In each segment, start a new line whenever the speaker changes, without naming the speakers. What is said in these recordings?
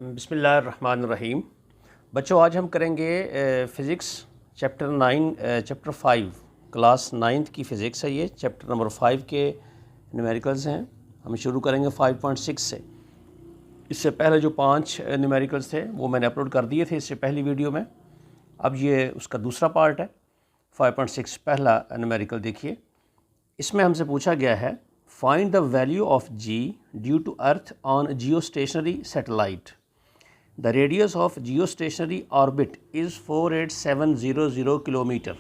बिस्मिल्लाहिर्रहमानिर्रहीम। बच्चों, आज हम करेंगे फ़िज़िक्स चैप्टर 5 क्लास 9th की फ़िज़िक्स है। ये चैप्टर नंबर 5 के न्यूमेरिकल्स हैं। हम शुरू करेंगे 5.6 से। इससे पहले जो 5 न्यूमेरिकल्स थे वो मैंने अपलोड कर दिए थे इससे पहली वीडियो में। अब ये उसका दूसरा पार्ट है। 5.6 पहला न्यूमेरिकल देखिए। इसमें हमसे पूछा गया है find the value of g due to earth on geostationary satellite. The radius of geostationary orbit is 48700 kilometre.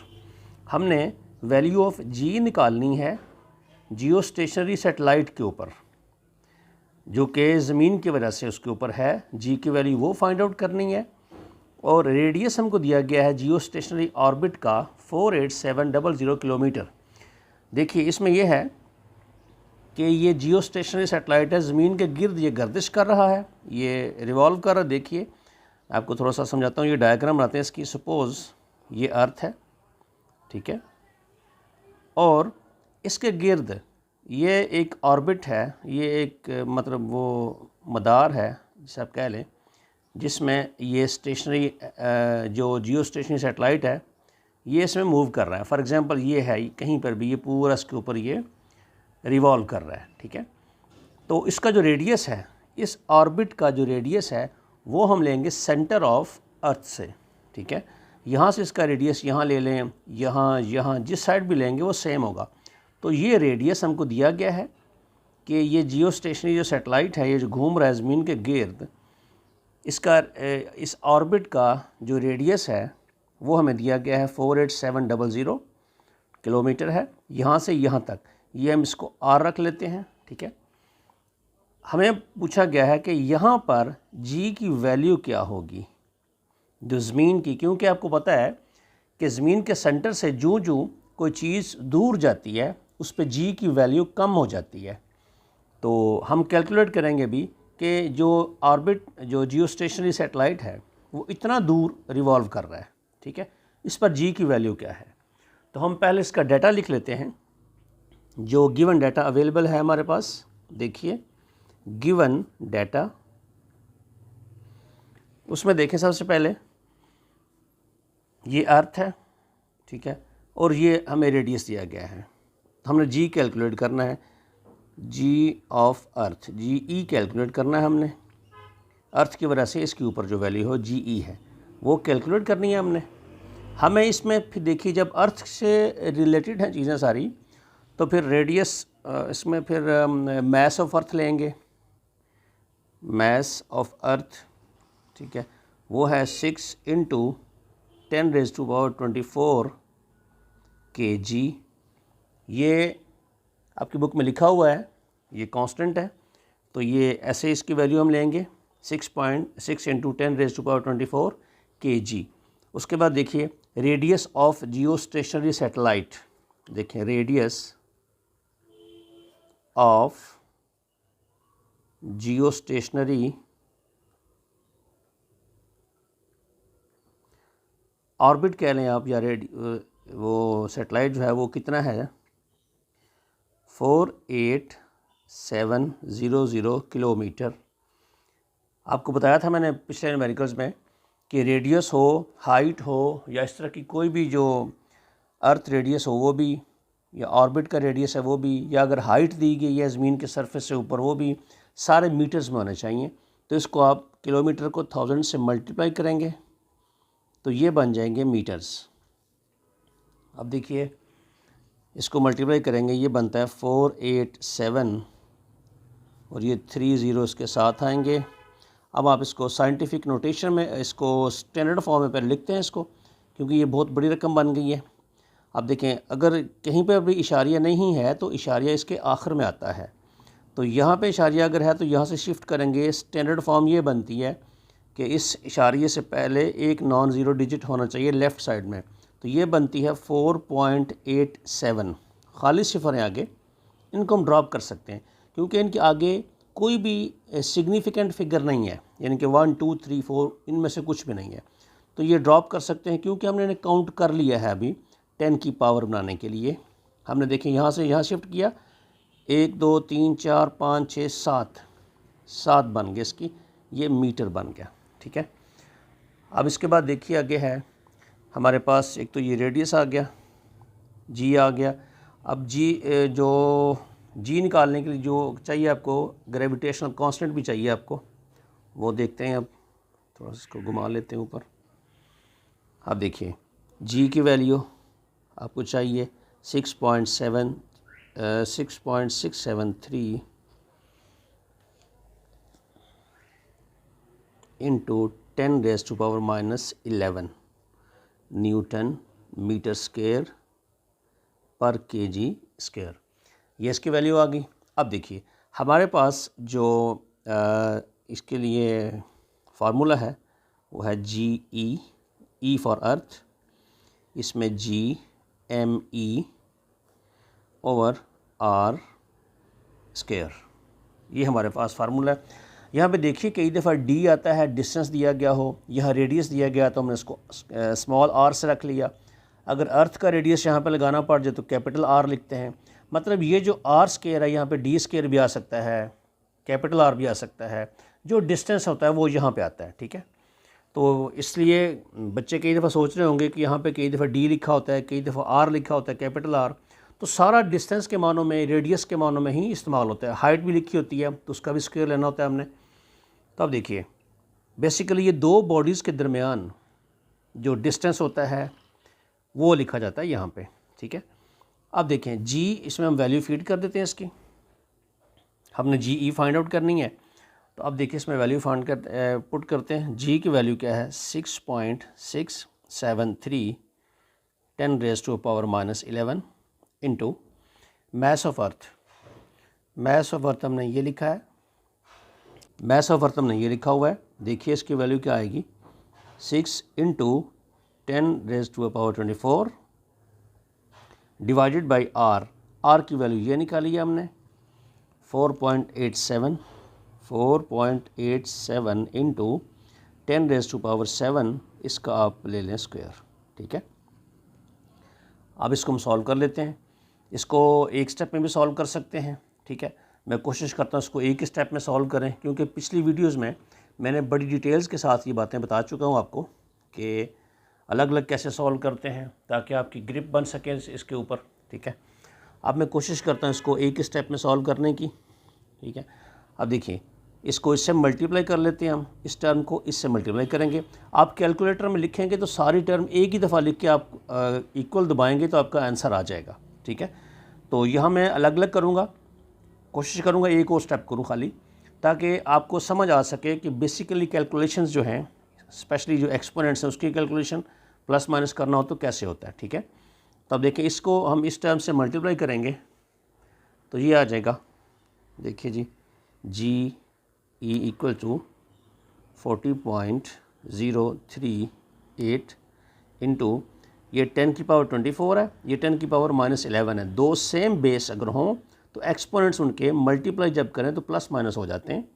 हमने वैल्यू ऑफ जी निकालनी है जियोस्टेशनरी सैटेलाइट के ऊपर, जो कि ज़मीन की वजह से उसके ऊपर है। जी की वैल्यू वो फाइंड आउट करनी है और रेडियस हमको दिया गया है जियोस्टेशनरी ऑर्बिट का 48700 किलोमीटर। देखिए इसमें यह है कि ये जियो स्टेशनरी सैटेलाइट है, ज़मीन के गिर्द ये गर्दिश कर रहा है, ये रिवॉल्व कर रहा है। देखिए आपको थोड़ा सा समझाता हूँ, ये डायग्राम बनाते हैं इसकी। सपोज़ ये अर्थ है, ठीक है, और इसके गिर्द ये एक ऑर्बिट है, ये एक मतलब वो मदार है जिसे आप कह लें, जिसमें ये स्टेशनरी जो जियो स्टेशनरी सैटेलाइट है ये इसमें मूव कर रहा है। फॉर एग्ज़ाम्पल ये है कहीं पर भी, ये पूरा इसके ऊपर ये रिवॉल्व कर रहा है, ठीक है। तो इसका जो रेडियस है, इस ऑर्बिट का जो रेडियस है वो हम लेंगे सेंटर ऑफ अर्थ से, ठीक है। यहाँ से इसका रेडियस यहाँ ले लें, यहाँ जिस साइड भी लेंगे वो सेम होगा। तो ये रेडियस हमको दिया गया है कि ये जियो स्टेशनरी जो सैटेलाइट है, ये जो घूम रहा है ज़मीन के गिर्द, इसका इस ऑर्बिट का जो रेडियस है वो हमें दिया गया है 48700 किलोमीटर है, यहाँ से यहाँ तक। ये हम इसको आर रख लेते हैं, ठीक है। हमें पूछा गया है कि यहाँ पर जी की वैल्यू क्या होगी जो ज़मीन की, क्योंकि आपको पता है कि ज़मीन के सेंटर से जूँ कोई चीज़ दूर जाती है उस पर जी की वैल्यू कम हो जाती है। तो हम कैलकुलेट करेंगे भी कि जो ऑर्बिट जो जियो स्टेशनरी सैटेलाइट है वो इतना दूर रिवॉल्व कर रहा है, ठीक है, इस पर जी की वैल्यू क्या है। तो हम पहले इसका डाटा लिख लेते हैं, जो गिवन डाटा अवेलेबल है हमारे पास। देखिए गिवन डाटा, उसमें देखें सबसे पहले ये अर्थ है, ठीक है, और ये हमें रेडियस दिया गया है। हमने जी कैलकुलेट करना है, जी of earth, ji E calculate करना है हमने। अर्थ की वजह से इसके ऊपर जो वैल्यू हो जी ई है वो कैलकुलेट करनी है हमने। हमें इसमें फिर देखिए जब अर्थ से रिलेटेड हैं चीज़ें सारी, तो फिर रेडियस इसमें फिर मैस ऑफ अर्थ लेंगे, मैस ऑफ अर्थ, ठीक है, वो है 6 × 10⁻24 kg। ये आपकी बुक में लिखा हुआ है, ये कांस्टेंट है, तो ये ऐसे इसकी वैल्यू हम लेंगे 6.6 × 10⁻24 kg। उसके बाद देखिए radius of geostationary satellite, देखें radius of geostationary orbit कह लें आप, या वो सैटेलाइट जो है वो कितना है, 48700 किलोमीटर। आपको बताया था मैंने पिछले न्यूमेरिकल्स में कि रेडियस हो, हाइट हो, या इस तरह की कोई भी जो अर्थ रेडियस हो वो भी, या ऑर्बिट का रेडियस है वो भी, या अगर हाइट दी गई है ज़मीन के सरफेस से ऊपर वो भी, सारे मीटर्स में होने चाहिए। तो इसको आप किलोमीटर को 1000 से मल्टीप्लाई करेंगे तो ये बन जाएंगे मीटर्स। अब देखिए इसको मल्टीप्लाई करेंगे, ये बनता है 487 और ये 3 ज़ीरोज़ के साथ आएंगे। अब आप इसको साइंटिफिक नोटेशन में, इसको स्टैंडर्ड फॉर्म में पहले लिखते हैं इसको, क्योंकि ये बहुत बड़ी रकम बन गई है। अब देखें अगर कहीं पर भी इशारिया नहीं है तो इशारिया इसके आखिर में आता है, तो यहाँ पे इशारिया अगर है तो यहाँ से शिफ्ट करेंगे। स्टैंडर्ड फॉर्म ये बनती है कि इस इशारिये से पहले एक नॉन ज़ीरो डिजिट होना चाहिए लेफ़्ट साइड में, तो ये बनती है 4.87। खाली सिफर हैं आगे, इनको हम ड्रॉप कर सकते हैं क्योंकि इनके आगे कोई भी सिग्निफिकेंट फिगर नहीं है, यानी कि 1 2 3 4 इनमें से कुछ भी नहीं है, तो ये ड्रॉप कर सकते हैं क्योंकि हमने इन्हें काउंट कर लिया है अभी 10 की पावर बनाने के लिए। हमने देखें यहाँ से यहाँ शिफ्ट किया, 1 2 3 4 5 6 7 बन गए इसकी, ये मीटर बन गया, ठीक है। अब इसके बाद देखिए आगे है हमारे पास, एक तो ये रेडियस आ गया, जी आ गया। अब जी निकालने के लिए जो चाहिए आपको, ग्रेविटेशनल कांस्टेंट भी चाहिए आपको, वो देखते हैं। अब थोड़ा सा इसको घुमा लेते हैं ऊपर। अब देखिए जी की वैल्यू आपको चाहिए 6.673 into 10⁻⁻11 Newton metre square per kg square. ये इसकी वैल्यू आ गई। अब देखिए हमारे पास जो इसके लिए फार्मूला है वो है ई फॉर अर्थ, इसमें GME ओवर R स्क्वायर, ये हमारे पास फार्मूला है। यहाँ पे देखिए कई दफ़ा D आता है, डिस्टेंस दिया गया हो, यहाँ रेडियस दिया गया तो हमने इसको स्मॉल r से रख लिया। अगर अर्थ का रेडियस यहाँ पे लगाना पड़ जाए तो कैपिटल R लिखते हैं। मतलब ये जो R स्क्वायर है यहाँ पे D स्क्वायर भी आ सकता है, कैपिटल R भी आ सकता है, जो डिस्टेंस होता है वो यहाँ पे आता है, ठीक है। तो इसलिए बच्चे कई दफ़ा सोच रहे होंगे कि यहाँ पे कई दफ़ा D लिखा होता है, कई दफ़ा R लिखा होता है, कैपिटल R, तो सारा डिस्टेंस के मानों में, रेडियस के मानों में ही इस्तेमाल होता है। हाइट भी लिखी होती है तो उसका भी स्क्वायर लेना होता है हमने। तो अब देखिए बेसिकली ये दो बॉडीज़ के दरमियान जो डिस्टेंस होता है वो लिखा जाता है यहाँ पे, ठीक है। अब देखें जी, इसमें हम वैल्यू फीड कर देते हैं इसकी, हमने GE फाइंड आउट करनी है। तो अब देखिए इसमें वैल्यू पुट करते हैं। जी की वैल्यू क्या है 6.673 10⁻⁻11 into mass of earth. Mass of earth हमने ये लिखा है, मास ऑफ अर्थ हमने ये लिखा हुआ है। देखिए इसकी वैल्यू क्या आएगी 6 into 10⁻24 divided by R। R की वैल्यू ये निकाली है हमने 4.87 इंटू 10⁻7, इसका आप ले लें स्क्वायर, ठीक है। अब इसको हम सॉल्व कर लेते हैं। इसको एक स्टेप में भी सॉल्व कर सकते हैं, ठीक है। मैं कोशिश करता हूँ इसको एक स्टेप में सॉल्व करें, क्योंकि पिछली वीडियोस में मैंने बड़ी डिटेल्स के साथ ये बातें बता चुका हूँ आपको कि अलग अलग कैसे सॉल्व करते हैं, ताकि आपकी ग्रिप बन सके इसके ऊपर, ठीक है। अब मैं कोशिश करता हूँ इसको एक स्टेप में सॉल्व करने की, ठीक है। अब देखिए इसको इससे मल्टीप्लाई कर लेते हैं हम, इस टर्म को इससे मल्टीप्लाई करेंगे। आप कैलकुलेटर में लिखेंगे तो सारी टर्म एक ही दफ़ा लिख के आप इक्वल दबाएंगे तो आपका आंसर आ जाएगा, ठीक है। तो यहाँ मैं अलग अलग करूँगा, कोशिश करूँगा एक और स्टेप करूँ खाली, ताकि आपको समझ आ सके कि बेसिकली कैलकुलेशंस जो हैं, स्पेशली जो एक्सपोनेंट्स हैं उसकी कैलकुलेशन प्लस माइनस करना हो तो कैसे होता है, ठीक है। तो अब देखिए इसको हम इस टर्म से मल्टीप्लाई करेंगे तो ये आ जाएगा, देखिए जी GE इक्वल टू 40.038 इंटू ये 10⁻24 है, ये 10⁻11 है। दो सेम बेस अगर हों तो एक्सपोनेंट्स उनके मल्टीप्लाई जब करें तो प्लस माइनस हो जाते हैं,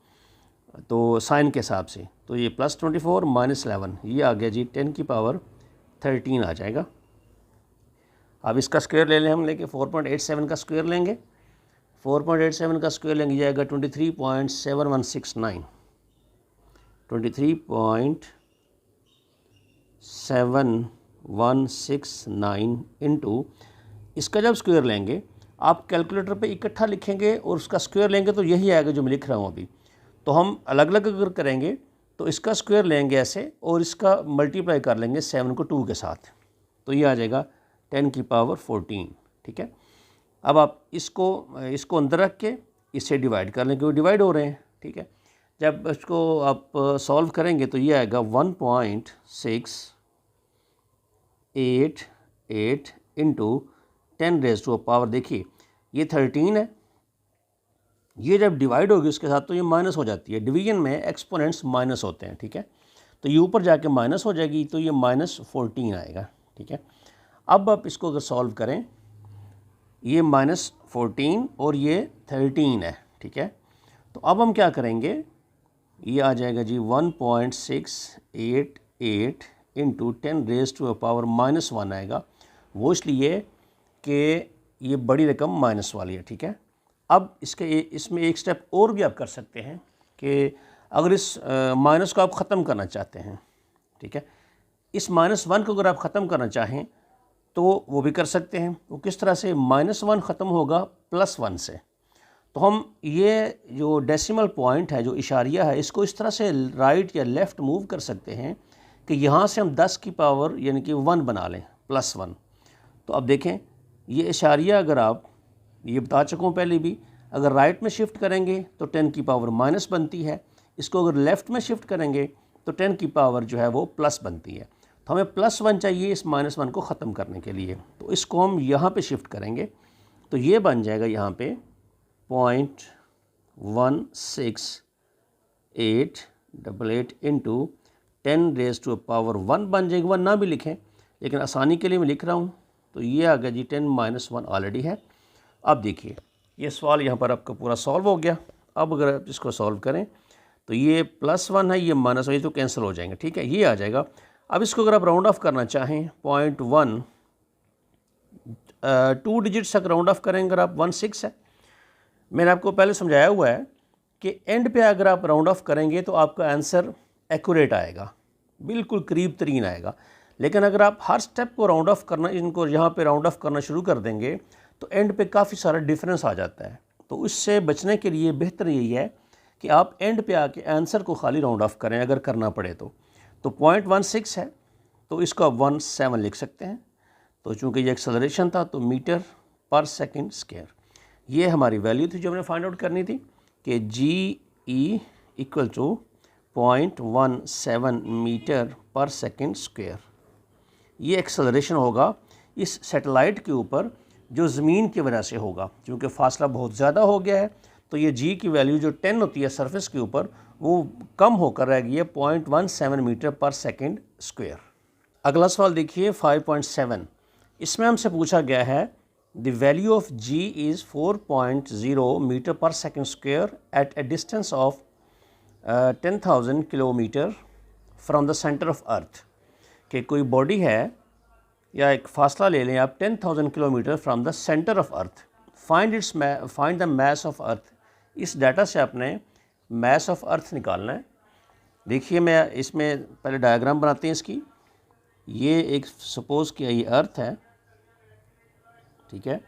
तो साइन के हिसाब से। तो ये +24 -11 ये आ गया जी 10⁻13 आ जाएगा। अब इसका स्क्वायर ले लें हम, लेके 4.87 का स्क्वायर लेंगे, 4.87 का स्क्वायर लेंगे जाएगा 23.7169, 23.7169 इंटू इसका जब स्क्वायर लेंगे, आप कैलकुलेटर पे इकट्ठा लिखेंगे और उसका स्क्वायर लेंगे तो यही आएगा जो मैं लिख रहा हूँ अभी। तो हम अलग अलग अगर करेंगे तो इसका स्क्वायर लेंगे ऐसे और इसका मल्टीप्लाई कर लेंगे 7 को 2 के साथ, तो ये आ जाएगा 10⁻14, ठीक है। अब आप इसको अंदर रख के इससे डिवाइड कर लें, क्योंकि डिवाइड हो रहे हैं, ठीक है। जब इसको आप सॉल्व करेंगे तो ये आएगा 1.688 इंटू 10⁻, देखिए ये 13 है, ये जब डिवाइड होगी उसके साथ तो ये माइनस हो जाती है। डिवीजन में एक्सपोनेंट्स माइनस होते हैं, ठीक है। तो ये ऊपर जाके माइनस हो जाएगी तो ये -14 आएगा, ठीक है। अब आप इसको अगर सॉल्व करें, ये -14 और ये 13 है, ठीक है। तो अब हम क्या करेंगे, ये आ जाएगा जी 1.688 इंटू 10⁻1 आएगा, वो इसलिए कि ये बड़ी रकम माइनस वाली है, ठीक है। अब इसमें एक स्टेप और भी आप कर सकते हैं कि अगर इस माइनस को आप ख़त्म करना चाहते हैं, ठीक है, इस -1 को अगर आप ख़त्म करना चाहें तो वो भी कर सकते हैं। वो किस तरह से? -1 ख़त्म होगा +1 से। तो हम ये जो डेसिमल पॉइंट है, जो इशारिया है, इसको इस तरह से राइट या लेफ़्ट मूव कर सकते हैं कि यहाँ से हम 10 की पावर यानी कि 1 बना लें, +1। तो अब देखें ये इशारिया अगर आप, ये बता चुका हूँ पहले भी, अगर राइट में शिफ्ट करेंगे तो 10 की पावर माइनस बनती है, इसको अगर लेफ़्ट में शिफ्ट करेंगे तो 10 की पावर जो है वो प्लस बनती है। तो हमें +1 चाहिए इस -1 को ख़त्म करने के लिए, तो इसको हम यहाँ पे शिफ्ट करेंगे तो ये बन जाएगा यहाँ पे 0.16888 इंटू 10⁻1 बन जाएगी। 1 ना भी लिखें लेकिन आसानी के लिए मैं लिख रहा हूँ। तो ये आ गया जी 10-1 ऑलरेडी है। अब देखिए ये सवाल यहाँ पर आपका पूरा सॉल्व हो गया। अब अगर आप इसको सॉल्व करें तो ये +1 है, ये -1 तो कैंसिल हो जाएंगे, ठीक है, ये आ जाएगा। अब इसको अगर आप राउंड ऑफ करना चाहें 0.1, 2 डिजिट्स तक राउंड ऑफ करेंगे अगर आप 16 है। मैंने आपको पहले समझाया हुआ है कि एंड पे अगर आप राउंड ऑफ करेंगे तो आपका आंसर एक्यूरेट आएगा, बिल्कुल करीब तरीन आएगा। लेकिन अगर आप हर स्टेप को राउंड ऑफ करना, इनको यहाँ पे राउंड ऑफ करना शुरू कर देंगे तो एंड पे काफ़ी सारा डिफरेंस आ जाता है। तो इससे बचने के लिए बेहतर यही है कि आप एंड पे आके आंसर को खाली राउंड ऑफ करें अगर करना पड़े तो 0.16 है तो इसको आप 17 लिख सकते हैं। तो चूँकि ये एक्सेलरेशन था तो मीटर पर सेकंड स्क्वायर ये हमारी वैल्यू थी जो हमने फाइंड आउट करनी थी कि GE equal to 0.17 metre per second square. ये एक्सेलरेशन होगा इस सैटेलाइट के ऊपर जो ज़मीन की वजह से होगा, क्योंकि फासला बहुत ज़्यादा हो गया है तो ये G की वैल्यू जो 10 होती है सरफेस के ऊपर वो कम होकर रह गई है 0.17 मीटर पर सेकंड स्क्वायर। अगला सवाल देखिए 5.7। इसमें हमसे पूछा गया है the value of G is 4.0 metre per second square at a distance of 10,000 kilometre from the centre of earth. कि कोई बॉडी है या एक फासला ले लें आप 10,000 kilometre from the centre of earth, find the mass of earth. इस डाटा से आपने मास ऑफ अर्थ निकालना है। देखिए मैं इसमें पहले डायग्राम बनाते हैं इसकी। ये एक सपोज़ किया ये अर्थ है, ठीक है,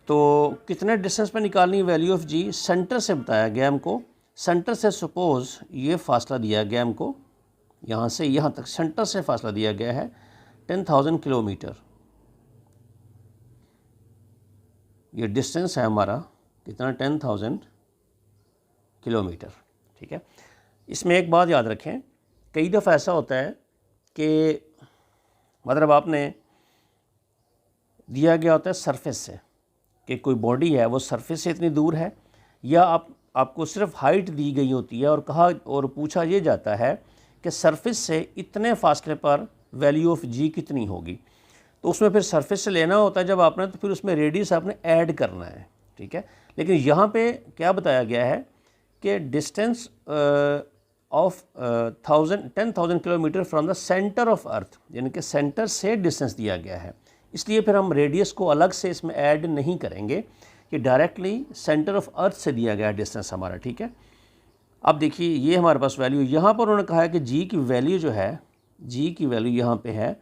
तो कितने डिस्टेंस पे निकालनी है वैल्यू ऑफ G? सेंटर से बताया गया हमको। सेंटर से सपोज़ ये फासला दिया गया हमको, यहाँ से यहाँ तक सेंटर से फासला दिया गया है 10,000 किलोमीटर। ये डिस्टेंस है हमारा कितना? 10,000 किलोमीटर, ठीक है। इसमें एक बात याद रखें, कई दफ़ा ऐसा होता है कि मतलब आपने दिया गया होता है सरफेस से कि कोई बॉडी है वो सरफेस से इतनी दूर है, या आपको सिर्फ हाइट दी गई होती है और कहा और पूछा ये जाता है कि सरफेस से इतने फासले पर वैल्यू ऑफ G कितनी होगी। तो उसमें फिर सरफेस से लेना होता है जब आपने, तो फिर उसमें रेडियस आपने ऐड करना है, ठीक है। लेकिन यहाँ पे क्या बताया गया है कि distance of 10,000 kilometre from the centre of earth, यानी कि सेंटर से डिस्टेंस दिया गया है। इसलिए फिर हम रेडियस को अलग से इसमें ऐड नहीं करेंगे कि डायरेक्टली सेंटर ऑफ अर्थ से दिया गया डिस्टेंस हमारा, ठीक है। अब देखिए ये हमारे पास वैल्यू, यहाँ पर उन्होंने कहा है कि G की वैल्यू जो है, G की वैल्यू यहाँ पे है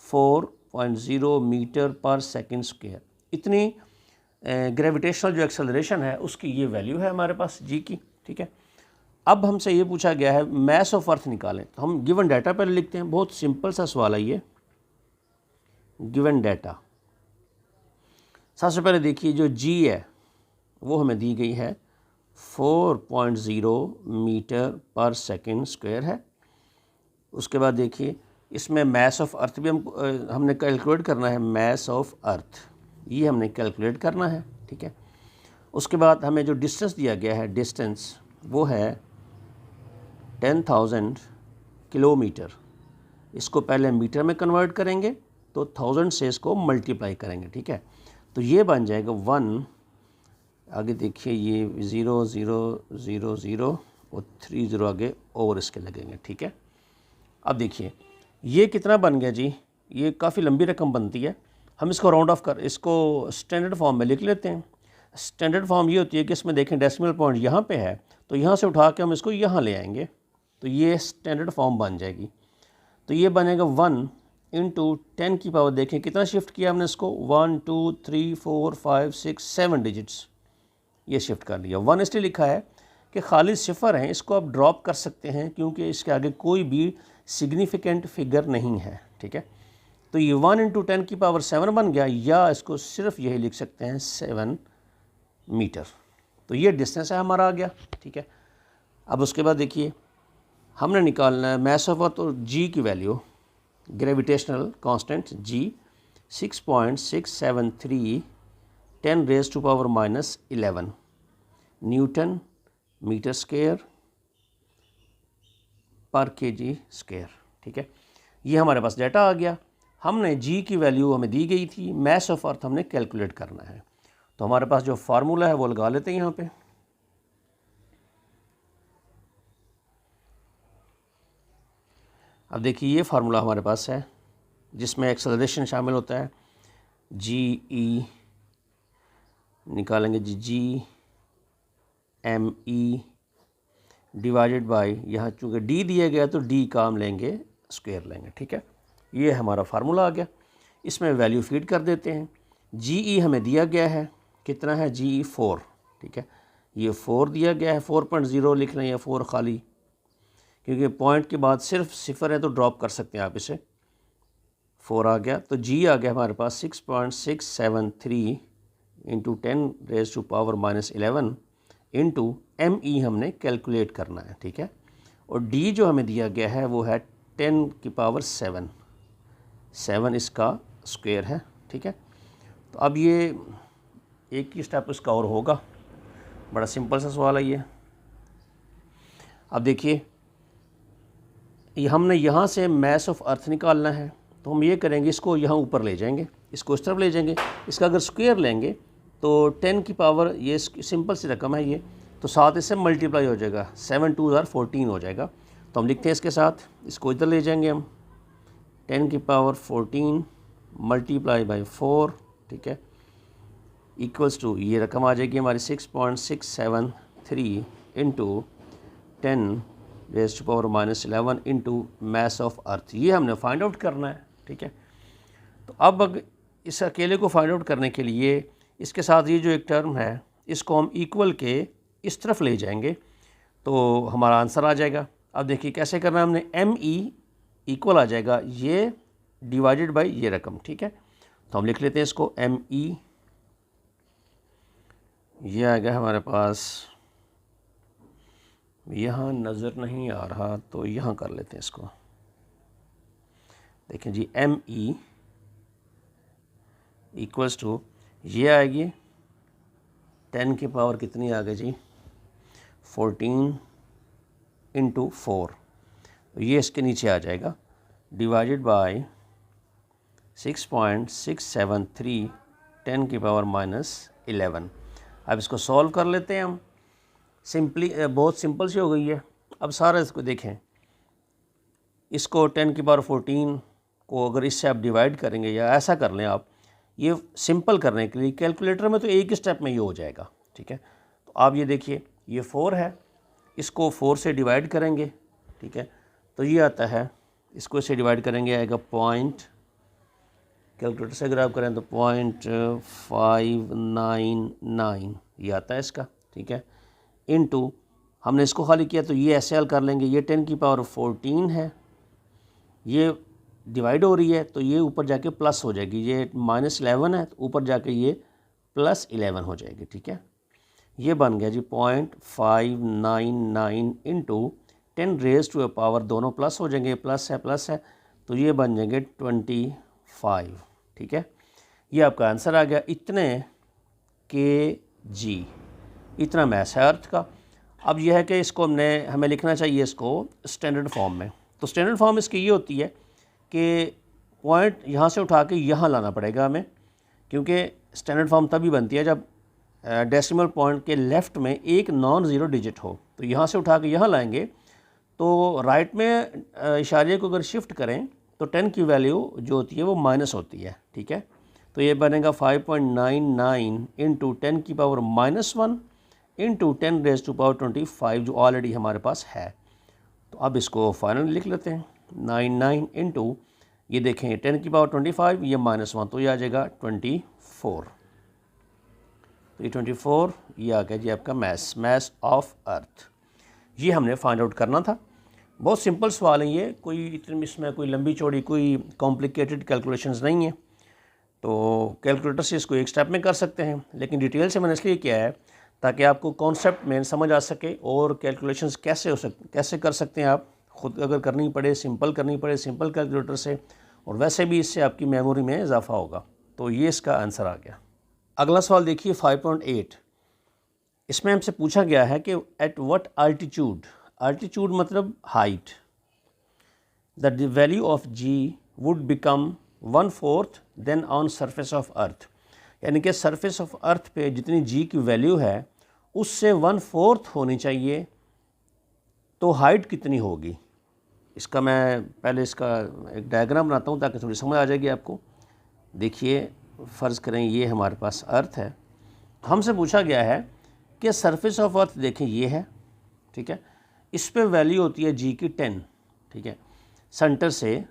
4.0 मीटर पर सेकंड स्क्वायर। इतनी ग्रेविटेशनल जो एक्सेलरेशन है उसकी ये वैल्यू है हमारे पास G की, ठीक है। अब हमसे ये पूछा गया है मास ऑफ अर्थ निकालें, तो हम गिवन डाटा पहले लिखते हैं। बहुत सिंपल सा सवाल है ये, गिवन डाटा। सबसे पहले देखिए जो G है वो हमें दी गई है 4.0 मीटर पर सेकंड स्क्वायर है। उसके बाद देखिए इसमें मास ऑफ अर्थ भी हमने कैलकुलेट करना है, मास ऑफ अर्थ ये हमने कैलकुलेट करना है, ठीक है। उसके बाद हमें जो डिस्टेंस दिया गया है, डिस्टेंस वो है 10,000 किलोमीटर। इसको पहले मीटर में कन्वर्ट करेंगे तो 1000 से इसको मल्टीप्लाई करेंगे, ठीक है। तो ये बन जाएगा 1, आगे देखिए ये 0 0 0 0 और 3 0 आगे और इसके लगेंगे, ठीक है। अब देखिए ये कितना बन गया जी, ये काफ़ी लंबी रकम बनती है। हम इसको राउंड ऑफ कर, इसको स्टैंडर्ड फॉर्म में लिख लेते हैं। स्टैंडर्ड फॉर्म ये होती है कि इसमें देखें डेसिमल पॉइंट यहाँ पे है, तो यहाँ से उठा के हम इसको यहाँ ले आएंगे, तो ये स्टैंडर्ड फॉर्म बन जाएगी। तो ये बनेगा 1 इंटू 10 की पावर, देखें कितना शिफ्ट किया हमने इसको, 1 2 3 4 5 6 7 डिजिट्स ये शिफ्ट कर लिया। 1 इसलिए लिखा है कि खाली सिफर हैं, इसको आप ड्रॉप कर सकते हैं क्योंकि इसके आगे कोई भी सिग्निफिकेंट फिगर नहीं है, ठीक है। तो ये 1 इंटू 10 की पावर 7 बन गया, या इसको सिर्फ यही लिख सकते हैं 7 मीटर। तो ये डिस्टेंस है हमारा आ गया, ठीक है। अब उसके बाद देखिए हमने निकालना है मैस ऑफ अर्थ और जी की value, gravitational constant G 6.673 10 raise to power -11 newton metre square per kg square, ठीक है। ये हमारे पास डाटा आ गया। हमने जी की वैल्यू हमें दी गई थी, मैस ऑफ अर्थ हमने कैलकुलेट करना है। तो हमारे पास जो फार्मूला है वो लगा लेते हैं यहाँ पे। अब देखिए ये फार्मूला हमारे पास है जिसमें एक्सेलरेशन शामिल होता है, जी ई निकालेंगे G M E divided by, यहाँ चूँकि डी दिया गया तो डी का हम लेंगे स्क्वायर लेंगे, ठीक है। ये हमारा फार्मूला आ गया। इसमें वैल्यू फीड कर देते हैं। जी ई हमें दिया गया है, कितना है जी ई 4, ठीक है। ये 4 दिया गया है, 4.0 लिख लें या 4 खाली, क्योंकि पॉइंट के बाद सिर्फ सिफर है तो ड्रॉप कर सकते हैं आप इसे। 4 आ गया, तो जी आ गया हमारे पास 6.673 into 10 raise to power -11 into M E हमने कैलकुलेट करना है, ठीक है। और डी जो हमें दिया गया है वो है 10 की पावर 7 इसका स्क्वायर है, ठीक है। तो अब ये एक ही स्टेप इसका और होगा, बड़ा सिंपल सा सवाल है ये। अब देखिए ये हमने यहाँ से मैस ऑफ अर्थ निकालना है, तो हम ये करेंगे, इसको यहाँ ऊपर ले जाएंगे, इसको इस तरफ ले जाएंगे। इसका अगर स्क्वायर लेंगे तो 10 की पावर, ये सिंपल सी रकम है ये, तो 7 इससे मल्टीप्लाई हो जाएगा, 7 2 14 हो जाएगा। तो हम लिखते हैं इसके साथ, इसको इधर ले जाएंगे हम, 10 की पावर 14 मल्टीप्लाई बाई 4, ठीक है, इक्वल्स टू ये रकम आ जाएगी हमारी 6.673 into 10 raise to power -11 into mass of earth. ये हमने फाइंड आउट करना है, ठीक है। तो अब इस अकेले को फाइंड आउट करने के लिए इसके साथ ये जो एक टर्म है इसको हम इक्वल के इस तरफ ले जाएंगे तो हमारा आंसर आ जाएगा। अब देखिए कैसे करना है हमने, एम ई इक्वल आ जाएगा ये डिवाइडेड बाय ये रकम, ठीक है। तो हम लिख लेते हैं इसको, एम ई ये आ गया हमारे पास, यहाँ नज़र नहीं आ रहा तो यहाँ कर लेते हैं इसको, देखें जी, एम ई इक्वल्स टू ये आएगी 10 की पावर कितनी आ गई जी 14 इंटू 4, तो ये इसके नीचे आ जाएगा, डिवाइडेड बाय 6.673 10 की पावर -11। अब इसको सॉल्व कर लेते हैं हम, सिंपली बहुत सिंपल सी हो गई है। अब सारा इसको देखें, इसको 10 की पावर 14 को अगर इससे आप डिवाइड करेंगे या ऐसा कर लें आप, ये सिंपल करने के लिए कैलकुलेटर में तो एक ही स्टेप में ये हो जाएगा, ठीक है। तो आप ये देखिए ये 4 है, इसको 4 से डिवाइड करेंगे, ठीक है, तो ये आता है, इसको इससे डिवाइड करेंगे आएगा पॉइंट, कैलकुलेटर से अगर आप करें तो 0.599 ये आता है इसका, ठीक है, इनटू हमने इसको खाली किया तो ये ऐसे हल कर लेंगे, ये 10 की पावर 14 है, ये डिवाइड हो रही है तो ये ऊपर जाके प्लस हो जाएगी, ये -11 है तो ऊपर जाके ये +11 हो जाएगी, ठीक है। ये बन गया जी 0.599 इंटू 10 रेज़ टू पावर, दोनों प्लस हो जाएंगे, प्लस है तो ये बन जाएंगे 25, ठीक है। ये आपका आंसर आ गया, इतने के जी, इतना मैस है अर्थ का। अब यह है कि इसको हमें लिखना चाहिए इसको स्टैंडर्ड फॉर्म में। तो स्टैंडर्ड फॉर्म इसकी ये होती है कि पॉइंट यहाँ से उठा के यहाँ लाना पड़ेगा हमें, क्योंकि स्टैंडर्ड फॉर्म तभी बनती है जब डेसिमल पॉइंट के लेफ़्ट में एक नॉन ज़ीरो डिजिट हो। तो यहाँ से उठा के यहाँ लाएंगे तो राइट में इशारे को अगर शिफ्ट करें तो 10 की वैल्यू जो होती है वो माइनस होती है, ठीक है। तो ये बनेगा 5.99 इंटू 10 की पावर -1 इंटू 10⁻25 जो ऑलरेडी हमारे पास है। तो अब इसको फाइनल लिख लेते हैं। 99 इंटू ये देखें 10 की पावर 25 ये -1 तो ये आ जाएगा 24। तो ये 24 ये आ गया जी आपका मास ऑफ अर्थ। ये हमने फाइंड आउट करना था। बहुत सिंपल सवाल है ये, कोई इतनी इसमें कोई लंबी चौड़ी कोई कॉम्प्लिकेटेड कैलकुलेशंस नहीं है। तो कैलकुलेटर से इसको एक स्टेप में कर सकते हैं, लेकिन डिटेल से मैंने इसलिए किया है ताकि आपको कॉन्सेप्ट में समझ आ सके और कैलकुलेशंस कैसे कर सकते हैं आप खुद अगर करनी पड़े सिंपल कैलकुलेटर से, और वैसे भी इससे आपकी मेमोरी में इजाफा होगा। तो ये इसका आंसर आ गया। अगला सवाल देखिए 5.8। इसमें हमसे पूछा गया है कि एट व्हाट अल्टीट्यूड मतलब height the value of g would become 1/4 than on surface of earth, यानी कि सरफेस ऑफ अर्थ पे जितनी जी की वैल्यू है उससे 1/4 होनी चाहिए, तो हाइट कितनी होगी। इसका मैं पहले इसका एक डायग्राम बनाता हूँ ताकि थोड़ी समझ आ जाएगी आपको। देखिए फ़र्ज़ करें ये हमारे पास अर्थ है, हमसे पूछा गया है कि सरफेस ऑफ अर्थ देखें ये है, ठीक है, इस पे वैल्यू होती है जी की 10, ठीक है, सेंटर से।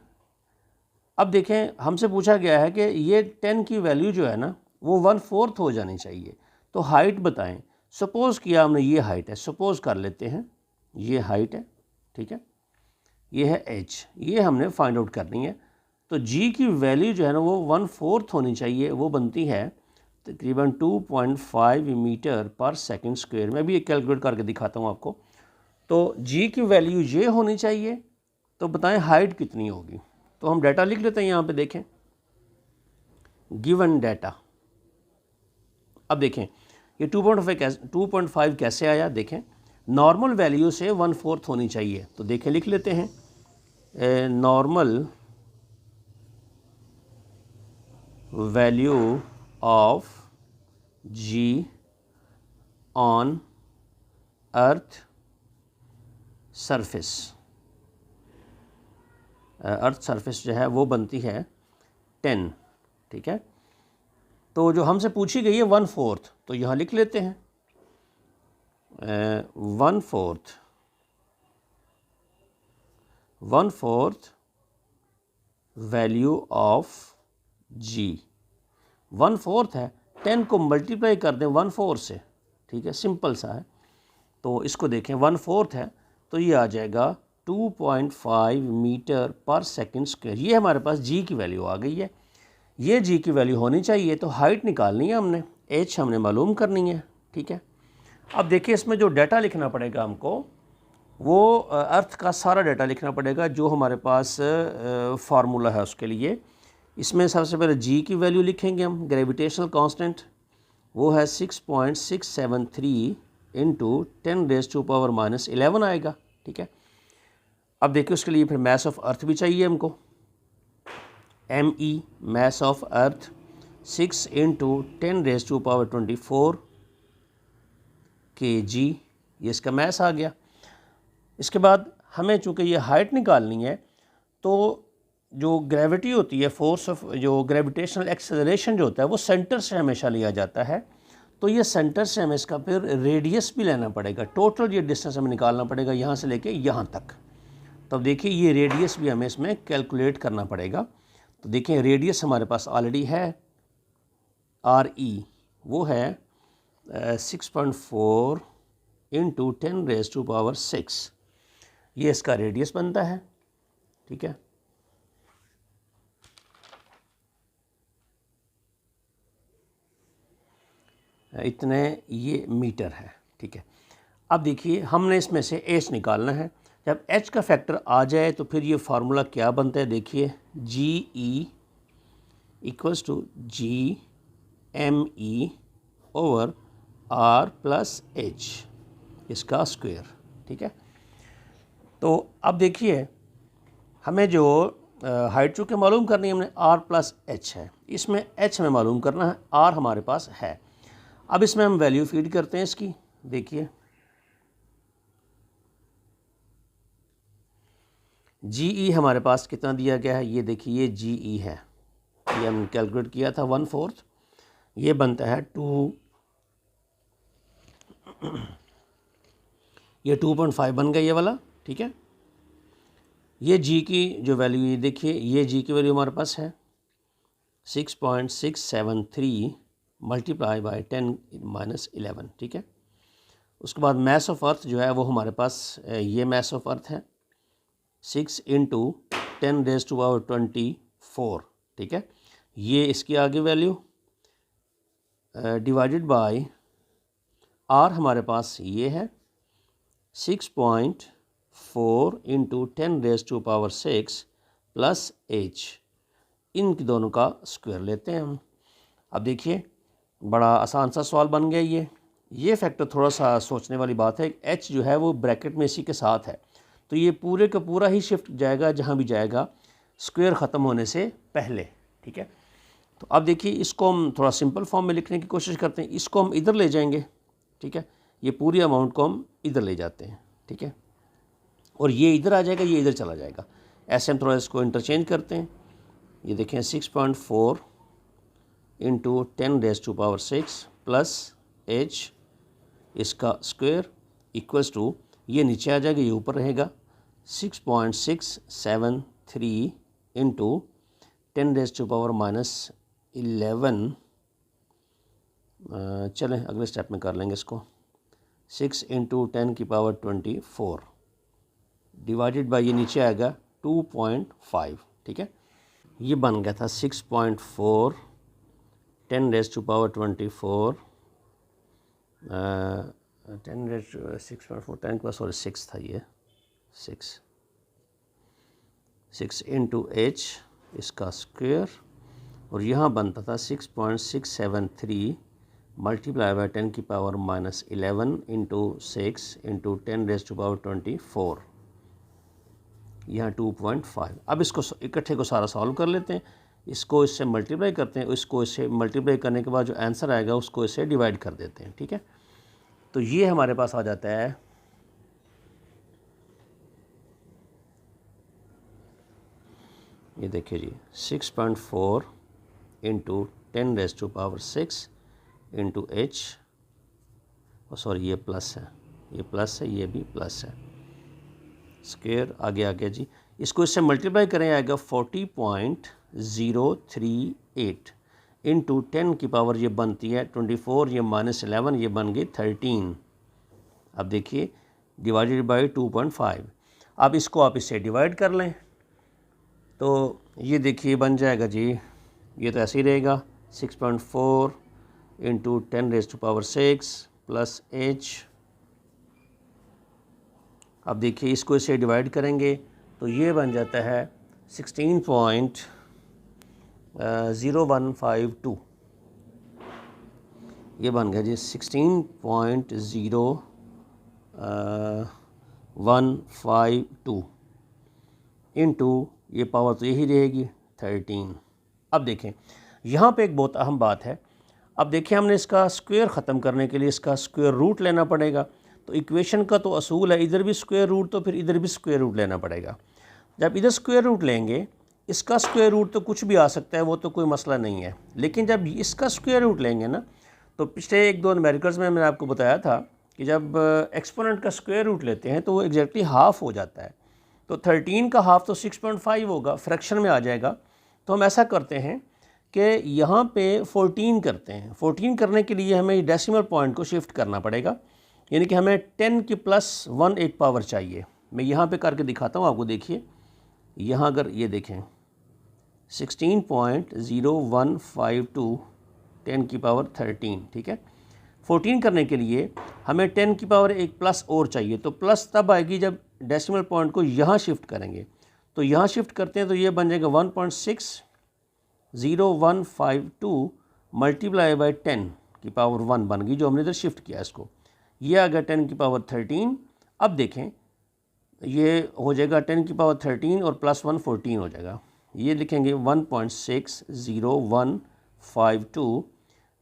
अब देखें हमसे पूछा गया है कि ये 10 की वैल्यू जो है ना वो 1/4 हो जानी चाहिए, तो हाइट बताएं। सपोज़ किया हमने ये हाइट है, सपोज़ कर लेते हैं ये हाइट है, ठीक है, ये है h, ये हमने फाइंड आउट करनी है। तो g की वैल्यू जो है ना वो 1/4 होनी चाहिए, वो बनती है तकरीबन 2.5 मीटर पर सेकंड स्क्वायर। मैं भी एक कैलकुलेट करके दिखाता हूँ आपको। तो g की वैल्यू ये होनी चाहिए, तो बताएं हाइट कितनी होगी। तो हम डाटा लिख लेते हैं यहाँ पे, देखें गिवन डाटा। अब देखें ये 2.5 कैसे आया, देखें नॉर्मल वैल्यू से 1/4 होनी चाहिए। तो देखें लिख लेते हैं normal value of g on earth surface, earth surface जो है वो बनती है 10, ठीक है। तो जो हमसे पूछी गई है 1/4, तो यहाँ लिख लेते हैं 1/4 वैल्यू ऑफ जी। 1/4 है, 10 को मल्टीप्लाई कर दें 1/4 से, ठीक है, सिंपल सा है। तो इसको देखें 1/4 है तो ये आ जाएगा 2.5 मीटर पर सेकंड स्क्वायर। ये हमारे पास जी की वैल्यू आ गई है, ये जी की वैल्यू होनी चाहिए। तो हाइट निकालनी है हमने, एच हमने मालूम करनी है, ठीक है। अब देखिए इसमें जो डाटा लिखना पड़ेगा हमको, वो अर्थ का सारा डाटा लिखना पड़ेगा जो हमारे पास फार्मूला है उसके लिए। इसमें सबसे पहले जी की वैल्यू लिखेंगे हम, ग्रेविटेशनल कांस्टेंट वो है 6.673 इंटू 10⁻⁻11 आएगा, ठीक है। अब देखिए उसके लिए फिर मास ऑफ अर्थ भी चाहिए हमको, ME mass of earth 6 into 10⁻24 kg, ये इसका मास आ गया। इसके बाद हमें चूँकि ये हाइट निकालनी है, तो जो ग्रेविटी होती है, फोर्स ऑफ जो ग्रेविटेशनल एक्सेलरेशन जो होता है वो सेंटर से हमेशा लिया जाता है। तो ये सेंटर से हमें इसका फिर रेडियस भी लेना पड़ेगा, टोटल ये डिस्टेंस हमें निकालना पड़ेगा यहाँ से लेके यहाँ तक। तब देखिए ये रेडियस भी हमें इसमें कैलकुलेट करना पड़ेगा। तो देखिए रेडियस हमारे पास ऑलरेडी है, RE वो है 6.4 इंटू 10⁻6, ये इसका रेडियस बनता है, ठीक है। इतने ये मीटर है, ठीक है। अब देखिए हमने इसमें से एच निकालना है। जब एच का फैक्टर आ जाए तो फिर ये फार्मूला क्या बनता है, देखिए GE equals to GME over R plus H इसका स्क्वायर, ठीक है। तो अब देखिए हमें जो हाइट चूँकि मालूम करनी है हमने, R प्लस H है, इसमें H हमें मालूम करना है, R हमारे पास है। अब इसमें हम वैल्यू फीड करते हैं इसकी, देखिए GE हमारे पास कितना दिया गया है, ये देखिए ये GE है, ये हमने कैलकुलेट किया था 1/4, ये बनता है 2.5 बन गया ये वाला, ठीक है। ये जी की जो वैल्यू, ये देखिए, ये जी की वैल्यू हमारे पास है 6.673 मल्टीप्लाई बाई 10⁻11, ठीक है। उसके बाद मास ऑफ अर्थ जो है वो हमारे पास, ये मास ऑफ अर्थ है 6 × 10⁻24, ठीक है। ये इसकी आगे वैल्यू डिवाइडेड बाय आर हमारे पास ये है 6.4 × 10⁻6 प्लस h, इन दोनों का स्क्वायर लेते हैं हम। अब देखिए बड़ा आसान सा सवाल बन गया ये फैक्टर थोड़ा सा सोचने वाली बात है। h जो है वो ब्रैकेट में इसी के साथ है, तो ये पूरे का पूरा ही शिफ्ट जाएगा जहाँ भी जाएगा स्क्वायर ख़त्म होने से पहले, ठीक है। तो अब देखिए इसको हम थोड़ा सिंपल फॉर्म में लिखने की कोशिश करते हैं। इसको हम इधर ले जाएंगे, ठीक है, ये पूरी अमाउंट को हम इधर ले जाते हैं, ठीक है, और ये इधर आ जाएगा, ये इधर चला जाएगा। ऐसे हम थोड़ा इसको इंटरचेंज करते हैं। ये देखें 6.4 × 10⁻6 प्लस h इसका स्क्वायर इक्वल्स टू, ये नीचे आ जाएगा, ये ऊपर रहेगा 6.673 × 10⁻11। चलें अगले स्टेप में कर लेंगे इसको। 6 × 10⁻24 डिवाइडेड बाय, ये नीचे आएगा 2.5, ठीक है। ये बन गया था 6.4 10⁻24 6.4 10 सॉरी 6 था, ये 6 × h इसका स्क्वायर, और यहाँ बनता था 6.673 मल्टीप्लाई बाय 10⁻11 × 6 × 10⁻24, यहाँ 2.5। अब इसको इकट्ठे को सारा सॉल्व कर लेते हैं। इसको इससे मल्टीप्लाई करते हैं, इसको इससे मल्टीप्लाई करने के बाद जो आंसर आएगा उसको इससे डिवाइड कर देते हैं, ठीक है। तो ये हमारे पास आ जाता है ये देखिए जी 6.4 × 10⁻6 × h, सॉरी ये प्लस है, ये प्लस है, ये भी प्लस है, स्क्वायर आगे आ गया जी। इसको इससे मल्टीप्लाई करें आएगा 40.038 इंटू 10 की पावर ये बनती है 24, ये -11, ये बन गई 13। अब देखिए डिवाइडेड बाई 2.5। अब इसको आप इससे डिवाइड कर लें तो ये देखिए बन जाएगा जी, ये तो ऐसे ही रहेगा 6.4 इंटू 10⁻6 प्लस h। अब देखिए इसको इससे डिवाइड करेंगे तो ये बन जाता है 16.0152, ये बन गया जी 16.0152 इंटू ये पावर तो यही रहेगी 13। अब देखें यहाँ पे एक बहुत अहम बात है। अब देखिए हमने इसका स्क्वायर ख़त्म करने के लिए इसका स्क्वायर रूट लेना पड़ेगा। तो इक्वेशन का तो असूल है इधर भी स्क्वायर रूट, तो फिर इधर भी स्क्वायर रूट लेना पड़ेगा। जब इधर स्क्वायर रूट लेंगे, इसका स्क्वायर रूट तो कुछ भी आ सकता है, वो तो कोई मसला नहीं है, लेकिन जब इसका स्क्वायर रूट लेंगे ना, तो पिछले 1-2 न्यूमेरिकल्स में मैंने आपको बताया था कि जब एक्सपोनेंट का स्क्वायर रूट लेते हैं तो वो एग्जैक्टली हाफ़ हो जाता है। तो 13 का हाफ़ तो 6.5 होगा, फ्रैक्शन में आ जाएगा। तो हम ऐसा करते हैं कि यहाँ पे 14 करते हैं। 14 करने के लिए हमें डेसिमल पॉइंट को शिफ्ट करना पड़ेगा, यानी कि हमें 10 की +1 एक पावर चाहिए। मैं यहाँ पे करके दिखाता हूँ आपको। देखिए यहाँ अगर ये देखें 16.0152 10 की पावर 13, ठीक है। 14 करने के लिए हमें 10 की पावर एक प्लस और चाहिए, तो प्लस तब आएगी जब डेसिमल पॉइंट को यहाँ शिफ्ट करेंगे। तो यहाँ शिफ्ट करते हैं तो ये बन जाएगा 1.60152 मल्टीप्लाई बाई 10 की पावर 1 बन गई, जो हमने इधर शिफ्ट किया इसको। ये आ गया 10 की पावर 13। अब देखें ये हो जाएगा 10 की पावर 13 और +1 14 हो जाएगा। ये लिखेंगे 1.60152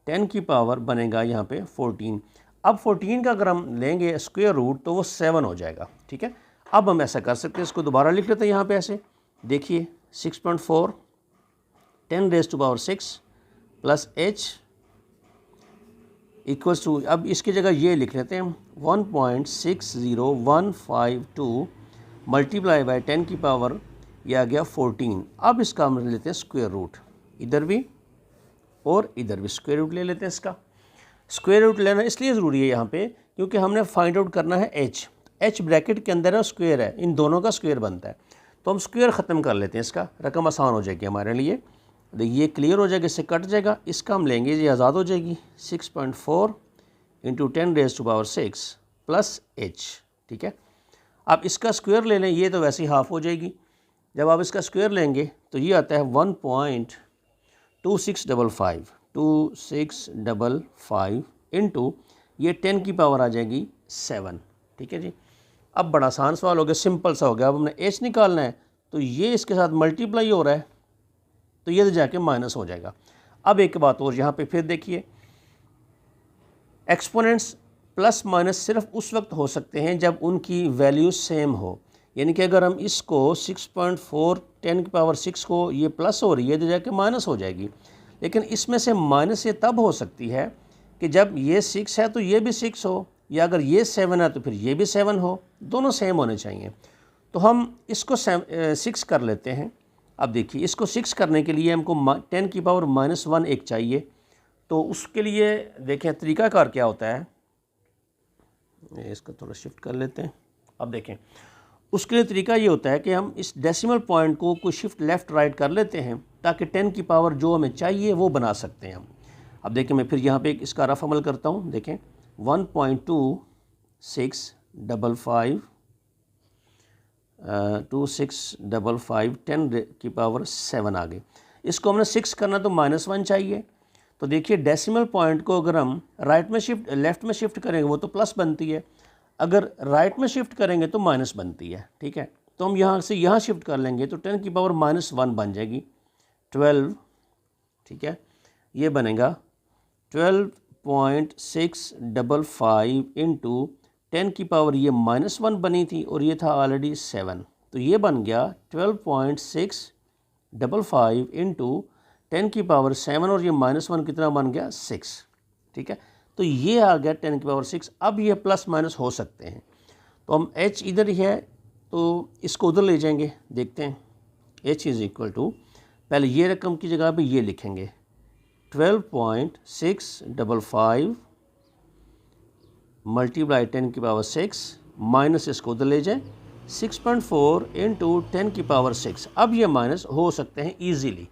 10 की पावर बनेगा यहाँ पे 14। अब 14 का अगर हम लेंगे स्क्वायर रूट तो वो 7 हो जाएगा, ठीक है। अब हम ऐसा कर सकते हैं, इसको दोबारा लिख लेते हैं यहाँ पे ऐसे। देखिए 6.4 10⁻⁶ प्लस h इक्वल्स टू, अब इसकी जगह ये लिख लेते हैं 1.60152 मल्टीप्लाई बाय 10 की पावर, यह आ गया 14। अब इसका हम लेते हैं स्क्वायर रूट, इधर भी और इधर भी स्क्वायर रूट ले लेते हैं। इसका स्क्वायर रूट लेना इसलिए ज़रूरी है यहाँ पे क्योंकि हमने फाइंड आउट करना है h ब्रैकेट के अंदर है, स्क्वायर है, इन दोनों का स्क्वायर बनता है। तो हम स्क्वायर ख़त्म कर लेते हैं, इसका रकम आसान हो जाएगी हमारे लिए। ये क्लियर हो जाएगा, इससे कट जाएगा, इसका हम लेंगे, ये आज़ाद हो जाएगी 6.4 इंटू 10⁻⁶ प्लस h। ठीक है, आप इसका स्क्वायर ले लें, ये तो वैसे ही हाफ हो जाएगी। जब आप इसका स्क्वायर लेंगे तो ये आता है 1.2655 इंटू ये 10 की पावर आ जाएगी 7। ठीक है जी, अब बड़ा आसान सवाल हो गया, सिंपल सा हो गया। अब हमने h निकालना है तो ये इसके साथ मल्टीप्लाई हो रहा है तो ये तो जाके माइनस हो जाएगा। अब एक बात और यहाँ पे फिर देखिए, एक्सपोनेंट्स प्लस माइनस सिर्फ उस वक्त हो सकते हैं जब उनकी वैल्यू सेम हो। यानी कि अगर हम इसको 6.4 10⁻⁶ को ये प्लस हो रही है तो जाके माइनस हो जाएगी। लेकिन इसमें से माइनस ये तब हो सकती है कि जब ये 6 है तो ये भी 6 हो, या अगर ये 7 है तो फिर ये भी 7 हो, दोनों सेम होने चाहिए। तो हम इसको 6 कर लेते हैं। अब देखिए, इसको 6 करने के लिए हमको 10 की पावर -1 एक चाहिए। तो उसके लिए देखें तरीकाकार क्या होता है, इसको थोड़ा शिफ्ट कर लेते हैं। अब देखें, उसके लिए तरीका ये होता है कि हम इस डेसिमल पॉइंट को कुछ शिफ्ट लेफ़्ट राइट कर लेते हैं ताकि 10 की पावर जो हमें चाहिए वो बना सकते हैं हम। अब देखें, मैं फिर यहाँ पे इसका रफ अमल करता हूँ। देखें 1.2655 2655 10 की पावर 7 आ गई। इसको हमने 6 करना तो -1 चाहिए। तो देखिए, डेसिमल पॉइंट को अगर हम राइट में शिफ्ट लेफ़्ट में शिफ्ट करेंगे वो तो प्लस बनती है, अगर राइट में शिफ्ट करेंगे तो माइनस बनती है। ठीक है, तो हम यहाँ से यहाँ शिफ्ट कर लेंगे तो 10 की पावर -1 बन जाएगी 12। ठीक है, ये बनेगा 12.655 इंटू 10 की पावर ये -1 बनी थी और ये था ऑलरेडी 7, तो ये बन गया 12.655 इंटू 10 की पावर 7 और ये -1 कितना बन गया 6। ठीक है, तो ये आ गया 10 की पावर 6। अब ये प्लस माइनस हो सकते हैं, तो हम h इधर ही है तो इसको उधर ले जाएंगे। देखते हैं, h इज़ इक्वल टू, पहले ये रकम की जगह पे ये लिखेंगे 12.655 मल्टीप्लाई 10 की पावर 6 माइनस इसको उधर ले जाएं 6.4 इंटू 10 की पावर 6। अब ये माइनस हो सकते हैं ईजीली,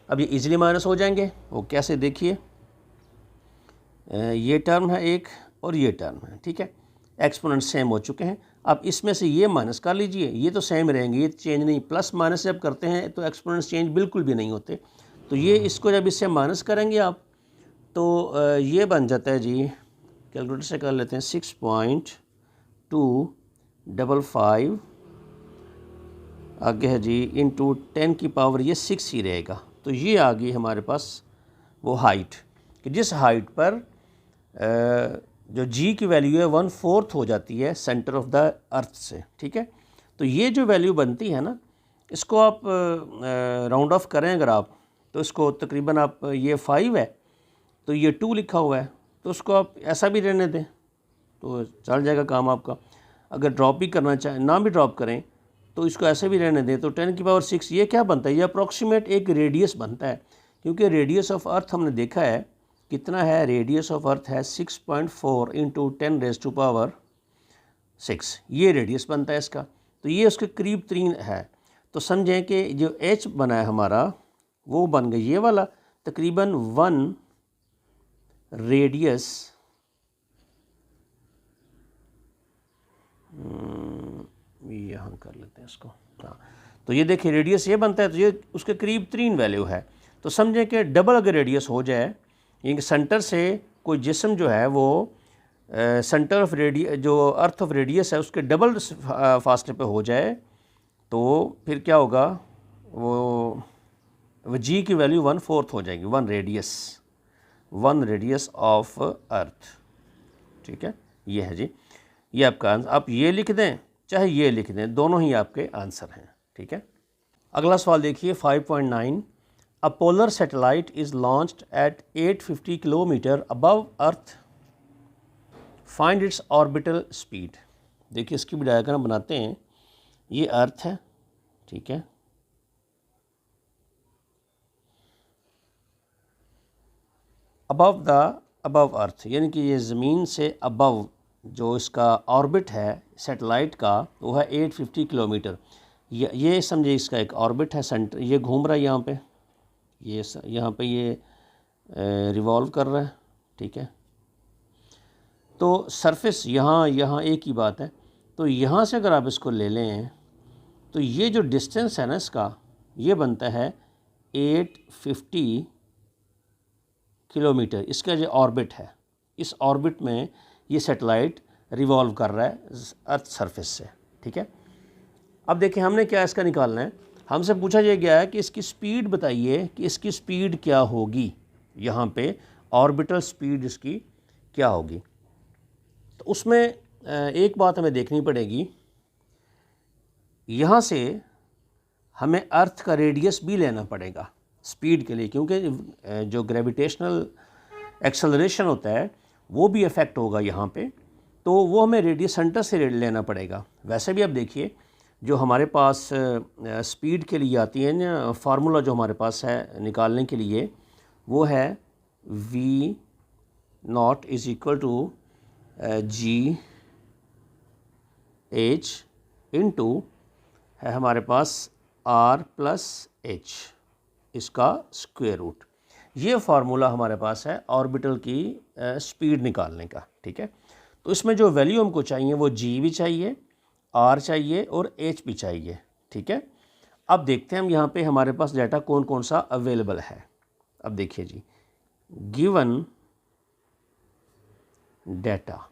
अब ये ईजिली माइनस हो जाएंगे। वो कैसे, देखिए ये टर्म है एक और ये टर्म है। ठीक है, एक्सपोनेंट सेम हो चुके हैं। अब इसमें से ये माइनस कर लीजिए, ये तो सेम रहेंगे, ये चेंज नहीं। प्लस माइनस जब करते हैं तो एक्सपोनेंट्स चेंज बिल्कुल भी नहीं होते। तो ये इसको जब इससे माइनस करेंगे आप तो ये बन जाता है जी, कैलकुलेटर से कर लेते हैं 6.255 आगे है जी इंटू 10 की पावर ये 6 ही रहेगा। तो ये आ गई हमारे पास वो हाइट कि जिस हाइट पर जो जी की वैल्यू है 1/4 हो जाती है सेंटर ऑफ द अर्थ से। ठीक है, तो ये जो वैल्यू बनती है ना, इसको आप राउंड ऑफ करें अगर आप, तो इसको तकरीबन आप, ये 5 है तो ये 2 लिखा हुआ है, तो उसको आप ऐसा भी रहने दें तो चल जाएगा काम आपका। अगर ड्रॉप भी करना चाहें, ना भी ड्रॉप करें तो इसको ऐसे भी रहने दें। तो 10 की पावर 6 ये क्या बनता है, ये अप्रॉक्सीमेट एक रेडियस बनता है, क्योंकि रेडियस ऑफ अर्थ हमने देखा है कितना है, रेडियस ऑफ अर्थ है 6.4 इंटू 10⁻⁶, ये रेडियस बनता है इसका। तो ये उसके करीब तरीन है। तो समझें कि जो h बना है हमारा वो बन गया ये वाला तकरीबन 1 रेडियस यहाँ कर लेते हैं इसको। हाँ, तो ये देखिए रेडियस ये बनता है, तो ये उसके करीब 3 वैल्यू है। तो समझें कि डबल अगर रेडियस हो जाए, यानी कि सेंटर से कोई जिस्म जो है वो सेंटर ऑफ रेडियस जो अर्थ ऑफ रेडियस है उसके डबल फासले पे हो जाए, तो फिर क्या होगा, वो जी की वैल्यू 1/4 हो जाएगी, 1 रेडियस ऑफ अर्थ। ठीक है, ये है जी, ये आपका आंसर। आप ये लिख दें चाहे ये लिख दें, दोनों ही आपके आंसर हैं। ठीक है, अगला सवाल देखिए 5.9। A polar satellite is launched at 850 kilometre above earth, find its orbital speed. देखिए इसकी भी डायग्राम बनाते हैं। ये अर्थ है, ठीक है, अबव अर्थ, यानी कि ये ज़मीन से अबव जो इसका ऑर्बिट है सैटेलाइट का वो है 850 किलोमीटर। ये समझे इसका एक ऑर्बिट है, सेंटर ये घूम रहा है यहाँ पे, ये यहाँ पे ये रिवॉल्व कर रहा है, ठीक है। तो सरफेस यहाँ एक ही बात है। तो यहाँ से अगर आप इसको ले लें तो ये जो डिस्टेंस है ना इसका, ये बनता है 850 किलोमीटर। इसका जो ऑर्बिट है, इस ऑर्बिट में ये सैटेलाइट रिवॉल्व कर रहा है अर्थ सरफेस से, ठीक है। अब देखिए हमने क्या इसका निकालना है। हमसे पूछा यह गया है कि इसकी स्पीड बताइए कि इसकी स्पीड क्या होगी, यहाँ पे ऑर्बिटल स्पीड इसकी क्या होगी। तो उसमें एक बात हमें देखनी पड़ेगी, यहाँ से हमें अर्थ का रेडियस भी लेना पड़ेगा स्पीड के लिए, क्योंकि जो ग्रेविटेशनल एक्सेलरेशन होता है वो भी इफ़ेक्ट होगा यहाँ पे, तो वो हमें रेडियस सेंटर से लेना पड़ेगा। वैसे भी अब देखिए जो हमारे पास स्पीड के लिए आती है ना फार्मूला, जो हमारे पास है निकालने के लिए, वो है v naught is equal to G H into है हमारे पास r प्लस एच, इसका स्क्वायर रूट। ये फार्मूला हमारे पास है ऑर्बिटल की स्पीड निकालने का, ठीक है। तो इसमें जो वैल्यू हमको चाहिए वो g भी चाहिए, r चाहिए और h भी चाहिए, ठीक है। अब देखते हैं हम यहाँ पे हमारे पास डाटा कौन कौन सा अवेलेबल है। अब देखिए जी, गिवन डाटा,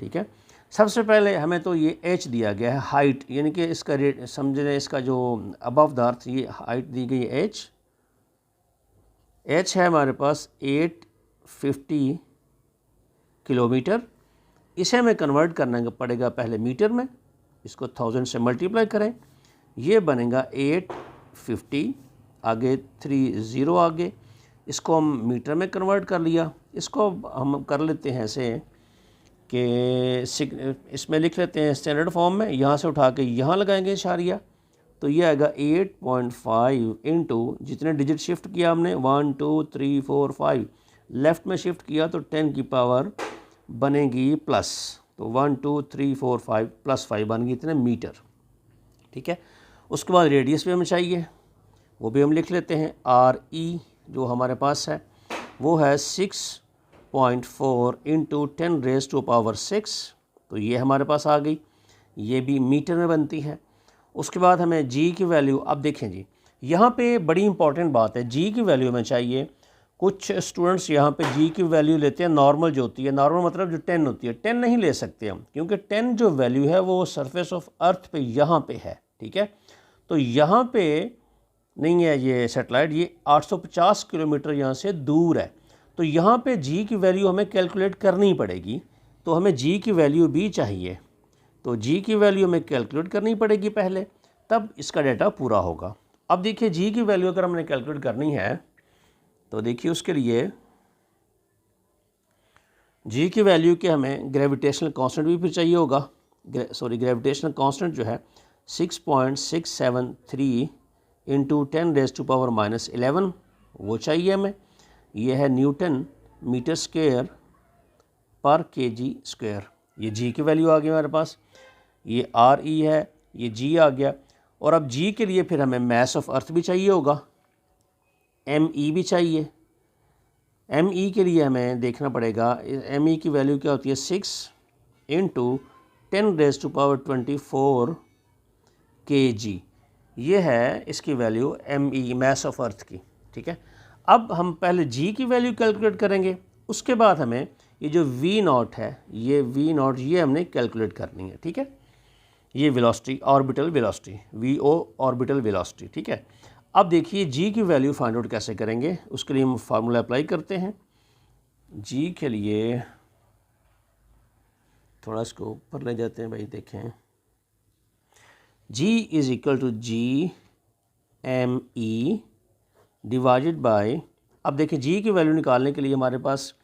ठीक है। सबसे पहले हमें तो ये h दिया गया है, हाइट, यानी कि इसका रेट समझ लें, इसका जो अबव द अर्थ ये हाइट दी गई है h है हमारे पास 850 किलोमीटर। इसे हमें कन्वर्ट करना पड़ेगा पहले मीटर में, इसको 1000 से मल्टीप्लाई करें, ये बनेगा 850, आगे 30 आगे, इसको हम मीटर में कन्वर्ट कर लिया। इसको हम कर लेते हैं ऐसे कि इसमें लिख लेते हैं स्टैंडर्ड फॉर्म में, यहाँ से उठा के यहाँ लगाएंगे इशारिया, तो ये आएगा 8.5 इंटू जितने डिजिट शिफ्ट किया हमने 1 2 3 4 5, लेफ़्ट में शिफ्ट किया तो 10 की पावर बनेगी प्लस, तो 1 2 3 4 5 प्लस 5 बन गई इतने मीटर, ठीक है। उसके बाद रेडियस भी हमें चाहिए, वो भी हम लिख लेते हैं। RE जो हमारे पास है वो है 6.4 इंटू 10⁻⁶, तो ये हमारे पास आ गई, ये भी मीटर में बनती है। उसके बाद हमें g की वैल्यू, अब देखें जी यहाँ पे बड़ी इंपॉर्टेंट बात है, g की वैल्यू हमें चाहिए। कुछ स्टूडेंट्स यहाँ पे g की वैल्यू लेते हैं नॉर्मल जो होती है, नॉर्मल मतलब जो 10 होती है, 10 नहीं ले सकते हम, क्योंकि 10 जो वैल्यू है वो सरफेस ऑफ अर्थ पे यहाँ पे है, ठीक है। तो यहाँ पे नहीं है ये सैटेलाइट, ये 850 किलोमीटर यहाँ से दूर है, तो यहाँ पे g की वैल्यू हमें कैलकुलेट करनी पड़ेगी, तो हमें g की वैल्यू भी चाहिए, तो g की वैल्यू हमें कैलकुलेट करनी पड़ेगी पहले, तब इसका डाटा पूरा होगा। अब देखिए g की वैल्यू अगर हमने कैलकुलेट करनी है तो देखिए उसके लिए g की वैल्यू के हमें ग्रेविटेशनल कांस्टेंट भी फिर चाहिए होगा। ग्रेविटेशनल कांस्टेंट जो है 6.673 इंटू 10⁻⁻11 वो चाहिए हमें। ये है न्यूटन मीटर स्क्वायर पर kg स्क्वायर, ये g की वैल्यू आ गई हमारे पास। ये RE है, ये g आ गया। और अब g के लिए फिर हमें मास ऑफ अर्थ भी चाहिए होगा, ME भी चाहिए। ME के लिए हमें देखना पड़ेगा, ME की वैल्यू क्या होती है 6 इंटू 10⁻24 kg, ये है इसकी value ME mass of earth की, ठीक है। अब हम पहले g की वैल्यू कैलकुलेट करेंगे, उसके बाद हमें ये जो V नॉट है, ये V नॉट ये हमने कैलकुलेट करनी है, ठीक है। ये velocity, orbital velocity, VO orbital velocity, ठीक है। अब देखिए g की वैल्यू फाइंड आउट कैसे करेंगे, उसके लिए हम फार्मूला अप्लाई करते हैं। g के लिए थोड़ा इसको ऊपर ले जाते हैं भाई, देखें g is equal to GME divided by, अब देखिए जी की वैल्यू निकालने के लिए हमारे पास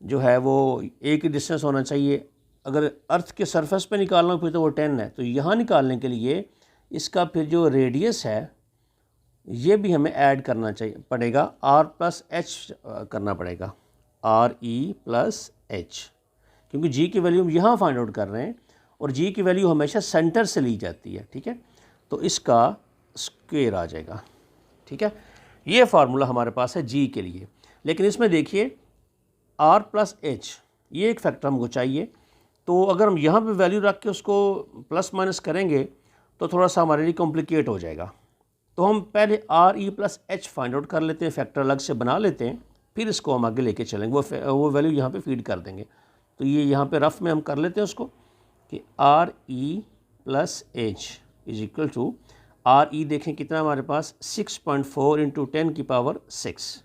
जो है वो एक ही डिस्टेंस होना चाहिए। अगर अर्थ के सरफेस पे निकालना हो फिर तो वो 10 है, तो यहाँ निकालने के लिए इसका फिर जो रेडियस है ये भी हमें ऐड करना चाहिए पड़ेगा, r प्लस एच करना पड़ेगा, RE प्लस एच, क्योंकि जी की वैल्यू हम यहाँ फाइंड आउट कर रहे हैं और जी की वैल्यू हमेशा सेंटर से ली जाती है, ठीक है। तो इसका स्क्वायर आ जाएगा, ठीक है। ये फार्मूला हमारे पास है जी के लिए। लेकिन इसमें देखिए r प्लस एच ये एक फैक्टर हमको चाहिए, तो अगर हम यहाँ पे वैल्यू रख के उसको प्लस माइनस करेंगे तो थोड़ा सा हमारे लिए कॉम्प्लिकेट हो जाएगा। तो हम पहले RE plus H find out कर लेते हैं, फैक्टर अलग से बना लेते हैं, फिर इसको हम आगे लेके चलेंगे, वो वैल्यू यहाँ पे फीड कर देंगे। तो ये यहाँ पे रफ में हम कर लेते हैं उसको कि RE plus H is equal to, RE देखें कितना हमारे पास 6.4 इंटू 10 की पावर 6,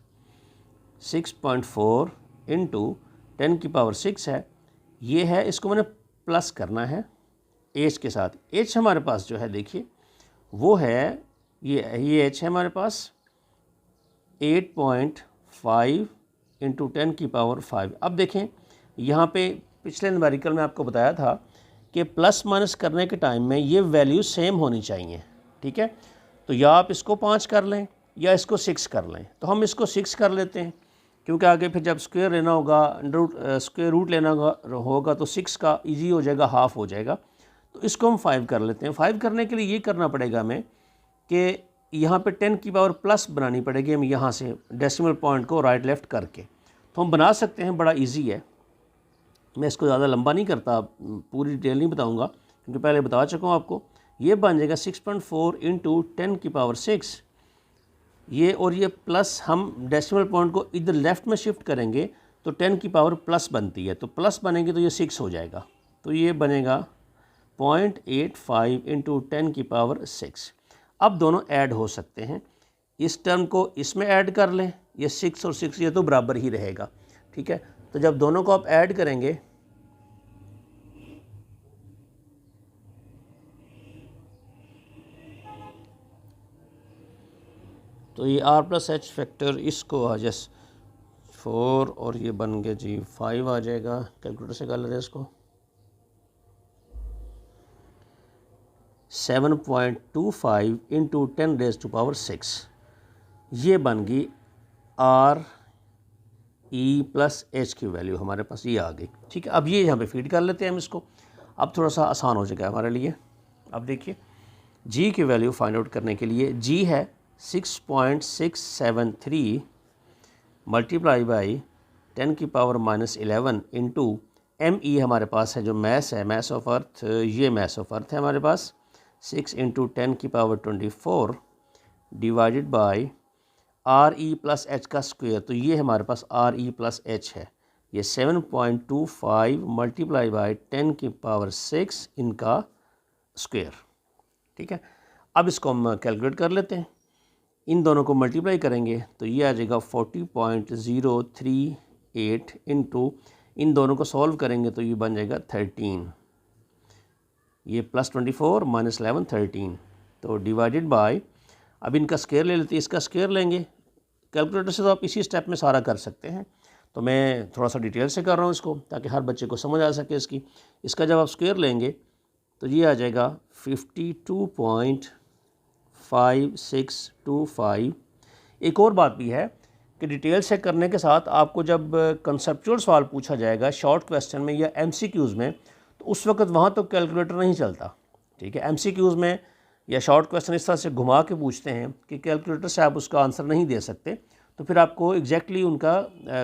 6.4 इंटू 10 की पावर 6 है, ये है, इसको मैंने प्लस करना है एच के साथ। एच हमारे पास जो है देखिए वो है ये एच है हमारे पास 8.5 इंटू 10 की पावर 5। अब देखें यहाँ पे पिछले न्यूमेरिकल में आपको बताया था कि प्लस माइनस करने के टाइम में ये वैल्यू सेम होनी चाहिए, ठीक है। तो या आप इसको 5 कर लें या इसको 6 कर लें, तो हम इसको 6 कर लेते हैं, क्योंकि आगे फिर जब स्क्वायर लेना होगा, स्क्वायर रूट लेना होगा तो 6 का इजी हो जाएगा, हाफ हो जाएगा। तो इसको हम 5 कर लेते हैं। 5 करने के लिए ये करना पड़ेगा हमें कि यहाँ पे 10 की पावर प्लस बनानी पड़ेगी, हम यहाँ से डेसिमल पॉइंट को राइट लेफ़्ट करके तो हम बना सकते हैं, बड़ा इजी है। मैं इसको ज़्यादा लंबा नहीं करता, पूरी डिटेल नहीं बताऊँगा क्योंकि पहले बता चुका हूँ आपको। ये बन जाएगा 6.4 इंटू 10 की पावर 6, ये और ये प्लस हम डेसिमल पॉइंट को इधर लेफ़्ट में शिफ्ट करेंगे तो 10 की पावर प्लस बनती है, तो प्लस बनेंगे तो ये 6 हो जाएगा, तो ये बनेगा 0.85 इंटू 10 की पावर 6। अब दोनों ऐड हो सकते हैं, इस टर्म को इसमें ऐड कर लें, ये 6 और 6 ये तो बराबर ही रहेगा, ठीक है। तो जब दोनों को आप ऐड करेंगे तो ये r प्लस एच फैक्टर इसको आ जाए 4 और ये बन गया जी 5 आ जाएगा। कैलकुलेटर से कर लेते हैं इसको, 7.25 इंटू 10 रेज टू पावर 6, ये बन गई RE प्लस एच की वैल्यू हमारे पास ये आ गई, ठीक है। अब ये यहाँ पे फीड कर लेते हैं हम इसको, अब थोड़ा सा आसान हो जाएगा हमारे लिए। अब देखिए G की वैल्यू फाइंड आउट करने के लिए G है 6.673 मल्टीप्लाई बाई 10 की पावर -11 इंटू ME हमारे पास है जो मैस है, मैस ऑफ अर्थ, ये मैस ऑफ अर्थ है हमारे पास 6 इंटू 10 की power 24 divided by RE plus H का स्क्वायर, तो ये हमारे पास RE प्लस एच है, ये 7.25 मल्टीप्लाई बाई 10 की पावर 6 इनका स्क्वायर, ठीक है। अब इसको हम कैलकुलेट कर लेते हैं, इन दोनों को मल्टीप्लाई करेंगे तो ये आ जाएगा 40.038 इंटू, इन दोनों को सॉल्व करेंगे तो ये बन जाएगा 13, ये प्लस 24 माइनस 11 13, तो डिवाइडेड बाय, अब इनका स्क्वायर ले लेते हैं, इसका स्क्वायर लेंगे। कैलकुलेटर से तो आप इसी स्टेप में सारा कर सकते हैं, तो मैं थोड़ा सा डिटेल से कर रहा हूँ इसको ताकि हर बच्चे को समझ आ सके इसका जब आप स्क्वायर लेंगे तो ये आ जाएगा 52.5625। एक और बात भी है कि डिटेल से करने के साथ आपको जब कंसेप्चुअल सवाल पूछा जाएगा शॉर्ट क्वेश्चन में या MCQs में, तो उस वक्त वहाँ तो कैलकुलेटर नहीं चलता, ठीक है। MCQs में या शॉर्ट क्वेश्चन इस तरह से घुमा के पूछते हैं कि कैलकुलेटर से आप उसका आंसर नहीं दे सकते, तो फिर आपको एग्जैक्टली उनका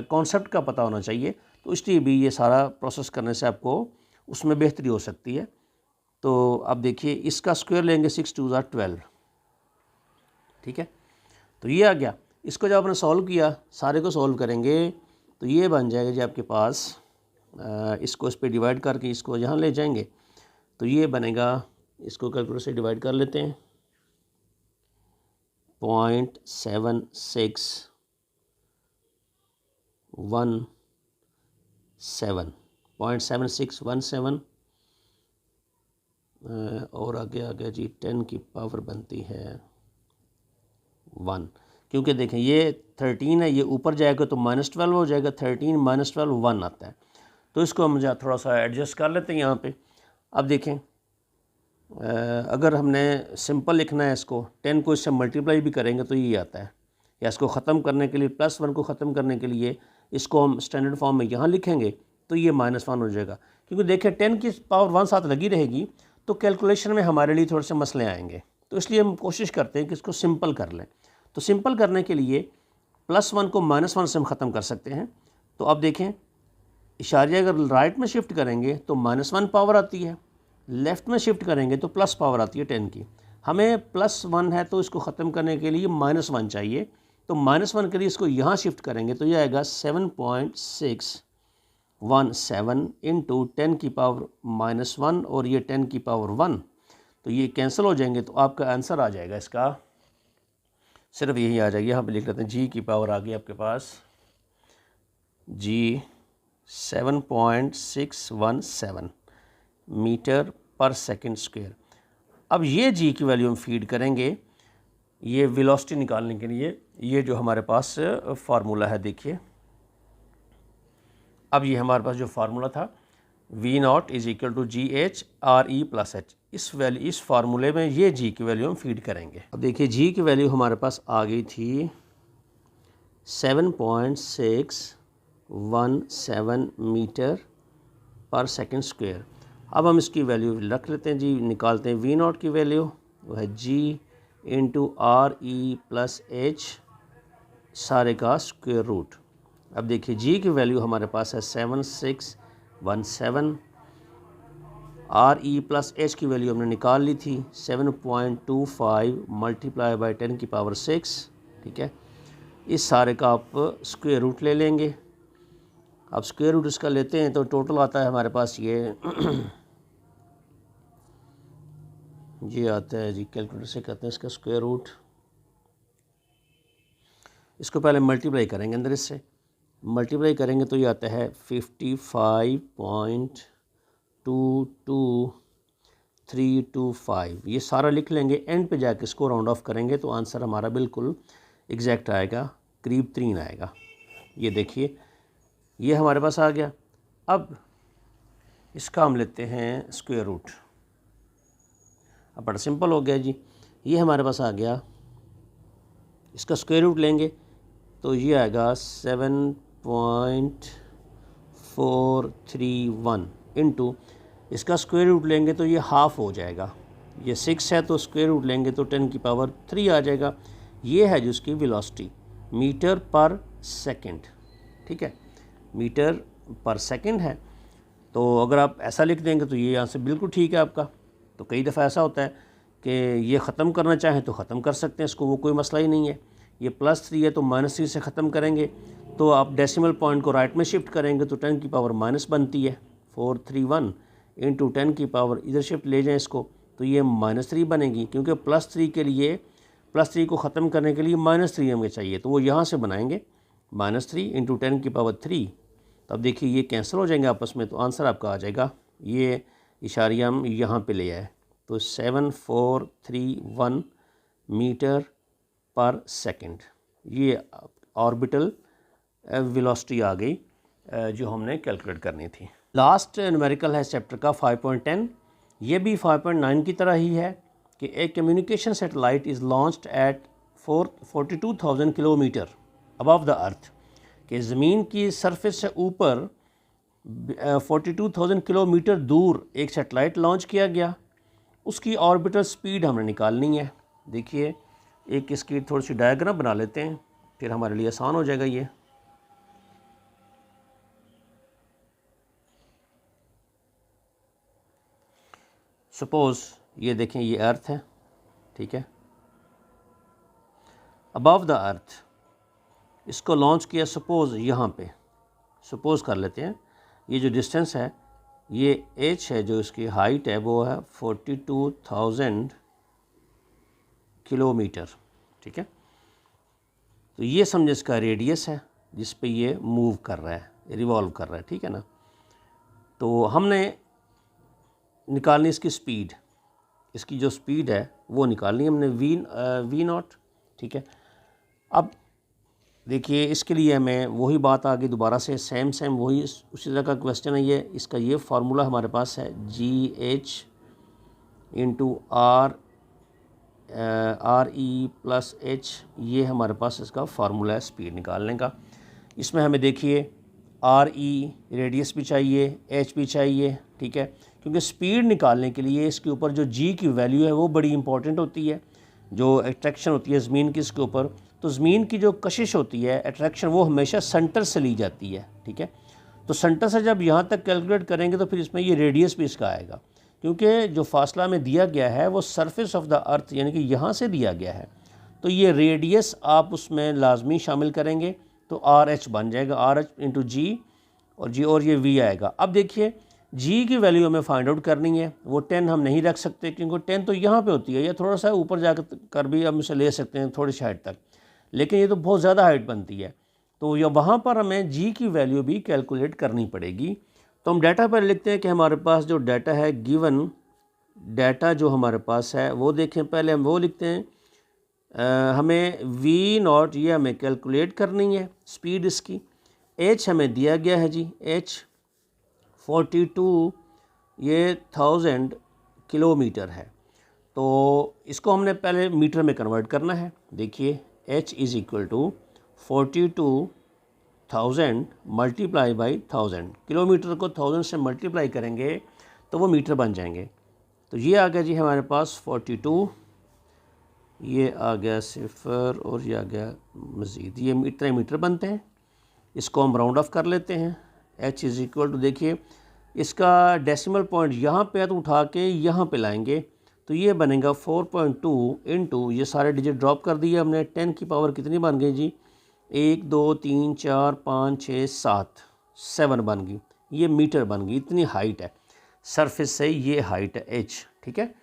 कॉन्सेप्ट का पता होना चाहिए, तो इसलिए भी ये सारा प्रोसेस करने से आपको उसमें बेहतरी हो सकती है। तो अब देखिए इसका स्क्वायर लेंगे 6 2 12, ठीक है। तो ये आ गया, इसको जब आपने सॉल्व किया, सारे को सॉल्व करेंगे तो ये बन जाएगा जी आपके पास, इसको इस पर डिवाइड करके इसको यहाँ ले जाएंगे तो ये बनेगा, इसको कैलकुलेटर से डिवाइड कर लेते हैं, 0.7617 और आगे आ गया जी 10 की पावर बनती है 1, क्योंकि देखें ये 13 है, ये ऊपर जाएगा तो -12 हो जाएगा, 13 -12 1 आता है। तो इसको हम थोड़ा सा एडजस्ट कर लेते हैं यहाँ पे। अब देखें अगर हमने सिंपल लिखना है इसको, 10 को इससे मल्टीप्लाई भी करेंगे तो ये आता है, या इसको ख़त्म करने के लिए +1 को ख़त्म करने के लिए इसको हम स्टैंडर्ड फॉर्म में यहाँ लिखेंगे तो ये -1 हो जाएगा। क्योंकि देखें 10 की पावर 1 साथ लगी रहेगी तो कैलकुलेशन में हमारे लिए थोड़े से मसले आएंगे, तो इसलिए हम कोशिश करते हैं कि इसको सिंपल कर लें। तो सिंपल करने के लिए +1 को -1 से हम ख़त्म कर सकते हैं। तो अब देखें इशारिया अगर राइट में शिफ्ट करेंगे तो -1 पावर आती है, लेफ़्ट में शिफ्ट करेंगे तो प्लस पावर आती है 10 की। हमें +1 है तो इसको ख़त्म करने के लिए -1 चाहिए, तो -1 के लिए इसको यहाँ शिफ्ट करेंगे तो ये आएगा 7.617 इंटू 10 की पावर -1 और ये 10 की पावर 1, तो ये कैंसिल हो जाएंगे। तो आपका आंसर आ जाएगा इसका सिर्फ यही आ जाएगी। यहाँ पे लिख लेते हैं जी की पावर आ गई आपके पास जी 7.617 मीटर पर सेकंड स्क्वायर। अब ये जी की वैल्यू हम फीड करेंगे ये वेलोसिटी निकालने के लिए। ये जो हमारे पास फार्मूला है देखिए, अब ये हमारे पास जो फार्मूला था V0 = GH RE + H, इस फार्मूले में ये जी की वैल्यू हम फीड करेंगे। अब देखिए जी की वैल्यू हमारे पास आ गई थी 7.617 मीटर पर सेकंड स्क्वायर। अब हम इसकी वैल्यू रख लेते हैं जी, निकालते हैं V0 की वैल्यू, वो है G × RE + H सारे का स्क्वायर रूट। अब देखिए जी की वैल्यू हमारे पास है 7617, RE + H की वैल्यू हमने निकाल ली थी 7.25 × 10 की पावर 6, ठीक है। इस सारे का आप स्क्वायर रूट ले लेंगे। अब स्क्वायर रूट इसका लेते हैं तो टोटल आता है हमारे पास ये ये आता है जी, कैलकुलेटर से करते हैं इसका स्क्वायर रूट। इसको पहले मल्टीप्लाई करेंगे, अंदर इससे मल्टीप्लाई करेंगे तो ये आता है 55.22325। ये सारा लिख लेंगे, एंड पे जाके इसको राउंड ऑफ करेंगे तो आंसर हमारा बिल्कुल एग्जैक्ट आएगा, करीब 3 आएगा। ये देखिए ये हमारे पास आ गया। अब इसका हम लेते हैं स्क्वायर रूट। अब बड़ा सिंपल हो गया जी, ये हमारे पास आ गया, इसका स्क्वायर रूट लेंगे तो ये आएगा 7.431 इंटू इसका स्क्वायर रूट लेंगे तो ये हाफ़ हो जाएगा। ये 6 है तो स्क्वायर रूट लेंगे तो 10 की पावर 3 आ जाएगा। ये है जिसकी वेलोसिटी मीटर पर सेकंड, ठीक है, मीटर पर सेकंड है। तो अगर आप ऐसा लिख देंगे तो ये यहाँ से बिल्कुल ठीक है आपका। तो कई दफ़ा ऐसा होता है कि ये ख़त्म करना चाहें तो ख़त्म कर सकते हैं इसको, वो कोई मसला ही नहीं है। ये +3 है तो -3 से ख़त्म करेंगे तो आप डेसिमल पॉइंट को राइट में शिफ्ट करेंगे तो 10 की पावर माइनस बनती है 431 इंटू 10 की पावर इधर शिफ्ट ले जाएं इसको तो ये -3 बनेगी, क्योंकि +3 के लिए +3 को ख़त्म करने के लिए -3 हमें चाहिए, तो वो यहाँ से बनाएंगे -3 इंटू 10 की पावर 3। तब देखिए ये कैंसिल हो जाएंगे आपस में, तो आंसर आपका आ जाएगा, ये इशारिया हम यहाँ पे ले आए तो 7431 मीटर पर सेकंड। ये ऑर्बिटल वेलोसिटी आ गई जो हमने कैलकुलेट करनी थी। लास्ट न्यूमेरिकल है चैप्टर का 5.10। ये भी 5.9 की तरह ही है कि एक communication satellite is launched at 42,000 kilometre above the earth, कि ज़मीन की सरफेस से ऊपर 42,000 किलोमीटर दूर एक सैटेलाइट लॉन्च किया गया। उसकी ऑर्बिटल स्पीड हमने निकालनी है। देखिए एक इसकी थोड़ी सी डायग्राम बना लेते हैं, फिर हमारे लिए आसान हो जाएगा। ये सपोज़ ये देखें ये अर्थ है, ठीक है, अबव द अर्थ इसको लॉन्च किया सपोज़ यहाँ पे, सपोज़ कर लेते हैं ये जो डिस्टेंस है ये h है, जो इसकी हाइट है वो है 42,000 किलोमीटर, ठीक है। तो ये समझे इसका रेडियस है जिस पे ये मूव कर रहा है, रिवॉल्व कर रहा है, ठीक है ना। तो हमने निकालनी इसकी स्पीड, इसकी जो स्पीड है वो निकालनी हमने v0, ठीक है। अब देखिए इसके लिए हमें वही बात आ गई दोबारा से, सेम वही उसी तरह का क्वेश्चन है ये। इसका ये फार्मूला हमारे पास है GH into RE plus H, ये हमारे पास इसका फार्मूला है स्पीड निकालने का। इसमें हमें देखिए RE रेडियस भी चाहिए, H भी चाहिए, ठीक है, क्योंकि स्पीड निकालने के लिए इसके ऊपर जो G की वैल्यू है वो बड़ी इंपॉर्टेंट होती है। जो अट्रैक्शन होती है ज़मीन की इसके ऊपर, तो ज़मीन की जो कशिश होती है, अट्रैक्शन, वो हमेशा सेंटर से ली जाती है, ठीक है। तो सेंटर से जब यहाँ तक कैलकुलेट करेंगे तो फिर इसमें ये रेडियस भी इसका आएगा, क्योंकि जो फासला में दिया गया है वो सरफेस ऑफ द अर्थ यानी कि यहाँ से दिया गया है। तो ये रेडियस आप उसमें लाजमी शामिल करेंगे तो RH बन जाएगा, RH इंटू G और ये V आएगा। अब देखिए G की वैल्यू हमें फाइंड आउट करनी है, वो 10 हम नहीं रख सकते क्योंकि 10 तो यहाँ पे होती है, या थोड़ा सा ऊपर जाकर भी हम इसे ले सकते हैं थोड़ी सी हाइट तक, लेकिन ये तो बहुत ज़्यादा हाइट बनती है। तो या वहाँ पर हमें G की वैल्यू भी कैलकुलेट करनी पड़ेगी। तो हम डाटा पर लिखते हैं कि हमारे पास जो डाटा है, गिवन डाटा जो हमारे पास है वो देखें। पहले हम वो लिखते हैं, हमें V0 ये हमें कैलकुलेट करनी है स्पीड इसकी। H हमें दिया गया है जी, H 42 ये 1000 किलोमीटर है, तो इसको हमने पहले मीटर में कन्वर्ट करना है। देखिए H is equal to 42,000 multiply by 1000, kilometre को 1000 से मल्टीप्लाई करेंगे तो वो मीटर बन जाएंगे। तो ये आ गया जी हमारे पास 42, ये आ गया 0 और ये आ गया मज़ीद, ये इतने मीटर बनते हैं। इसको हम राउंड ऑफ कर लेते हैं। H इज़ इक्वल टू, देखिए इसका डेसिमल पॉइंट यहाँ पे है तो उठा के यहाँ पे लाएंगे तो ये बनेगा 4.2 इंटू, ये सारे डिजिट ड्रॉप कर दिए हमने, 10 की पावर कितनी बन गई जी, 1 2 3 4 5 6 7 बन गई, ये मीटर बन गई। इतनी हाइट है सरफेस से, ये हाइट है H, ठीक है।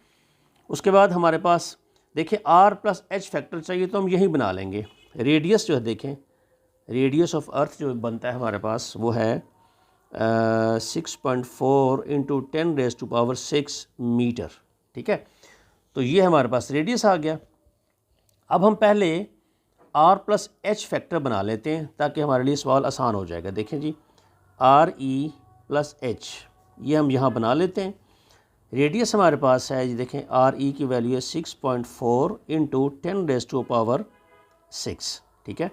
उसके बाद हमारे पास देखिए R प्लस H फैक्टर चाहिए तो हम यही बना लेंगे। रेडियस जो है, देखें रेडियस ऑफ अर्थ जो बनता है हमारे पास वो है 6.4 इंटू 10⁻⁶ मीटर, ठीक है। तो ये हमारे पास रेडियस आ गया। अब हम पहले R प्लस H फैक्टर बना लेते हैं ताकि हमारे लिए सवाल आसान हो जाएगा। देखें जी, RE प्लस H ये हम यहाँ बना लेते हैं। रेडियस हमारे पास है जी, देखें RE की वैल्यू है 6.4 इंटू 10⁻⁶, ठीक है।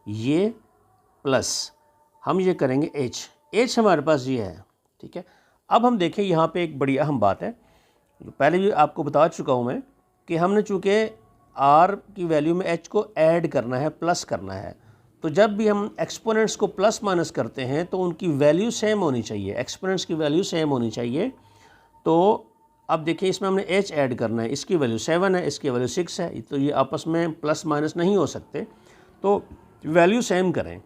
ये प्लस हम ये करेंगे H हमारे पास ये है, ठीक है। अब हम देखें यहाँ पे एक बड़ी अहम बात है, पहले भी आपको बता चुका हूँ मैं कि हमने चूँकि R की वैल्यू में H को ऐड करना है, प्लस करना है, तो जब भी हम एक्सपोनेंट्स को प्लस माइनस करते हैं तो उनकी वैल्यू सेम होनी चाहिए, एक्सपोनेंट्स की वैल्यू सेम होनी चाहिए। तो अब देखिए इसमें हमने H ऐड करना है, इसकी वैल्यू 7 है, इसकी वैल्यू 6 है, तो ये आपस में प्लस माइनस नहीं हो सकते, तो वैल्यू सेम करें,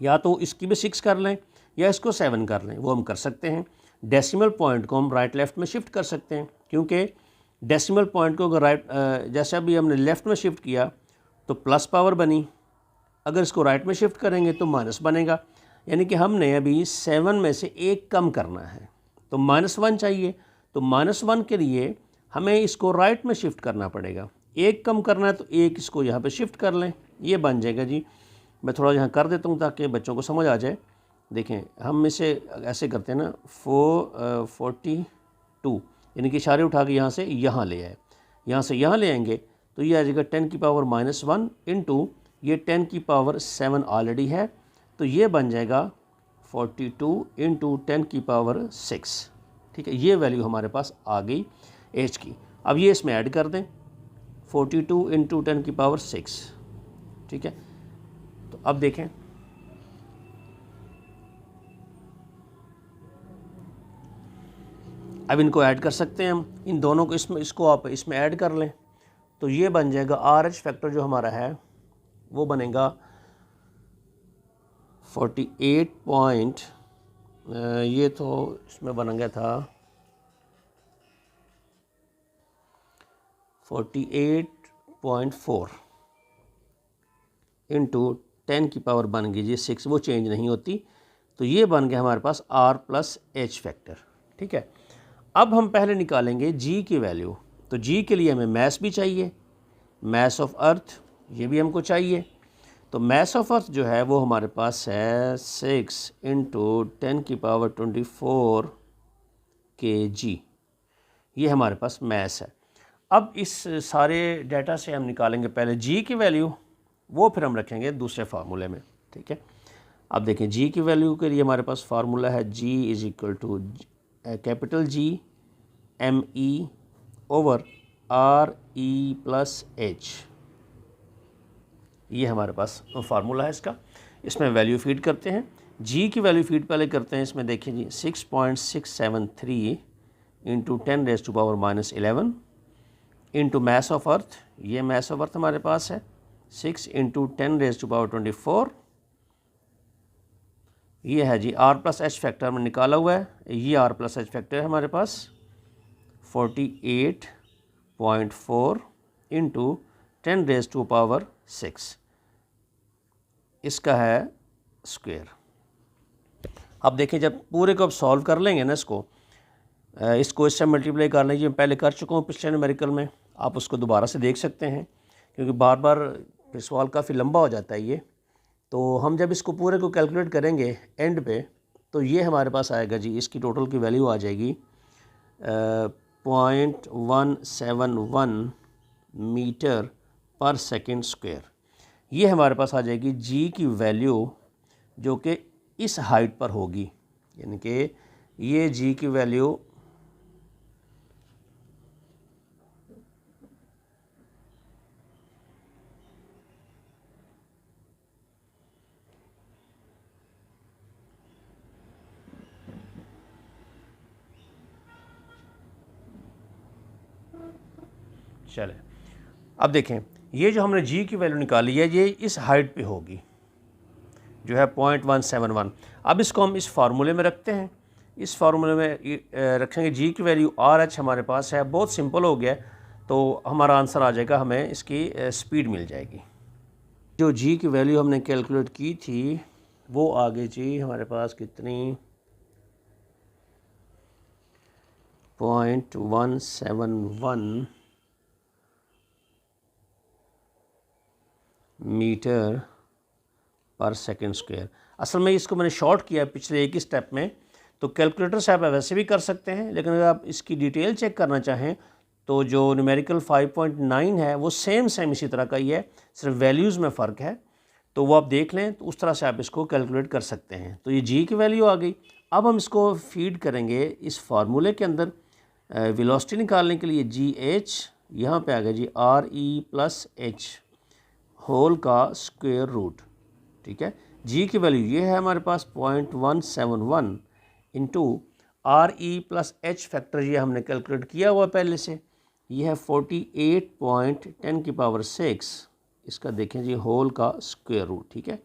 या तो इसकी भी 6 कर लें या इसको 7 कर लें, वो हम कर सकते हैं। डेसिमल पॉइंट को हम राइट लेफ़्ट में शिफ्ट कर सकते हैं, क्योंकि डेसिमल पॉइंट को अगर राइट जैसे अभी हमने लेफ़्ट में शिफ्ट किया तो प्लस पावर बनी, अगर इसको राइट में शिफ्ट करेंगे तो माइनस बनेगा, यानी कि हमने अभी 7 में से 1 कम करना है तो -1 चाहिए। तो -1 के लिए हमें इसको राइट में शिफ्ट करना पड़ेगा, 1 कम करना है तो 1 इसको यहाँ पे शिफ्ट कर लें, ये बन जाएगा जी। मैं थोड़ा यहाँ कर देता हूँ ताकि बच्चों को समझ आ जाए। देखें हम इसे ऐसे करते हैं ना, 42 यानी कि इशारे उठा के यहाँ से यहाँ ले आए, यहाँ से यहाँ ले आएंगे तो ये आ जाएगा 10 की पावर -1 इंटू ये 10 की पावर 7 ऑलरेडी है, तो ये बन जाएगा 42 इंटू 10 की पावर 6, ठीक है। ये वैल्यू हमारे पास आ गई H की। अब ये इसमें ऐड कर दें 42 इंटू 10 की पावर 6, ठीक है। तो अब देखें अब इनको ऐड कर सकते हैं हम, इन दोनों को इसको आप इसमें ऐड कर लें तो ये बन जाएगा RH फैक्टर जो हमारा है वो बनेगा 48 पॉइंट, ये तो इसमें बन गया था 48.4 इंटू 10 की पावर बन गई जी 6, वो चेंज नहीं होती, तो ये बन गया हमारे पास R प्लस H फैक्टर, ठीक है। अब हम पहले निकालेंगे G की वैल्यू, तो G के लिए हमें मैस भी चाहिए, मैस ऑफ अर्थ ये भी हमको चाहिए। तो मास ऑफ अर्थ जो है वो हमारे पास है 6 × 10⁻24 kg, ये हमारे पास मास है। अब इस सारे डाटा से हम निकालेंगे पहले जी की वैल्यू, वो फिर हम रखेंगे दूसरे फार्मूले में, ठीक है। अब देखें जी की वैल्यू के लिए हमारे पास फार्मूला है G = capital G ME/RE + H, ये हमारे पास फार्मूला है इसका। इसमें वैल्यू फीड करते हैं। जी की वैल्यू फीड पहले करते हैं। इसमें देखिए जी 6.673 × 10⁻11 इंटू मास ऑफ अर्थ, ये मास ऑफ अर्थ हमारे पास है 6 × 10⁻24, ये है जी R + H फैक्टर में निकाला हुआ है, ये R + H फैक्टर है हमारे पास 48.4 × 10⁻6, इसका है स्क्वायर। अब देखिए जब पूरे को अब सॉल्व कर लेंगे ना इसको इससे मल्टीप्लाई कर लीजिए। मैं पहले कर चुका हूँ पिछले न्यूमेरिकल में, आप उसको दोबारा से देख सकते हैं क्योंकि बार बार फिर सवाल काफ़ी लंबा हो जाता है ये। तो हम जब इसको पूरे को कैलकुलेट करेंगे एंड पे, तो ये हमारे पास आएगा जी, इसकी टोटल की वैल्यू आ जाएगी 0.171 मीटर/सेकंड²। ये हमारे पास आ जाएगी जी की वैल्यू जो कि इस हाइट पर होगी, यानी कि ये जी की वैल्यू चले। अब देखें ये जो हमने जी की वैल्यू निकाली है ये इस हाइट पे होगी जो है 0.171। अब इसको हम इस फार्मूले में रखते हैं। इस फार्मूले में रखेंगे जी की वैल्यू RH हमारे पास है, बहुत सिंपल हो गया, तो हमारा आंसर आ जाएगा, हमें इसकी स्पीड मिल जाएगी। जो जी की वैल्यू हमने कैलकुलेट की थी वो आ गई जी हमारे पास कितनी, 0.171 मीटर/सेकंड²। असल में इसको मैंने शॉर्ट किया पिछले एक ही स्टेप में, तो कैलकुलेटर से आप वैसे भी कर सकते हैं, लेकिन अगर आप इसकी डिटेल चेक करना चाहें तो जो न्यूमेरिकल 5.9 है वो सेम इसी तरह का ही है, सिर्फ वैल्यूज़ में फ़र्क है, तो वो आप देख लें, तो उस तरह से आप इसको कैलकुलेट कर सकते हैं। तो ये जी की वैल्यू आ गई। अब हम इसको फीड करेंगे इस फार्मूले के अंदर वेलोसिटी निकालने के लिए GH, यहाँ पे आ गया जी RE + H होल का स्क्वायर रूट, ठीक है। जी की वैल्यू ये है हमारे पास 0.171 इंटू RE + H फैक्टर, ये हमने कैलकुलेट किया हुआ पहले से, ये है 48.10⁻6, इसका देखें जी होल का स्क्वायर रूट, ठीक है।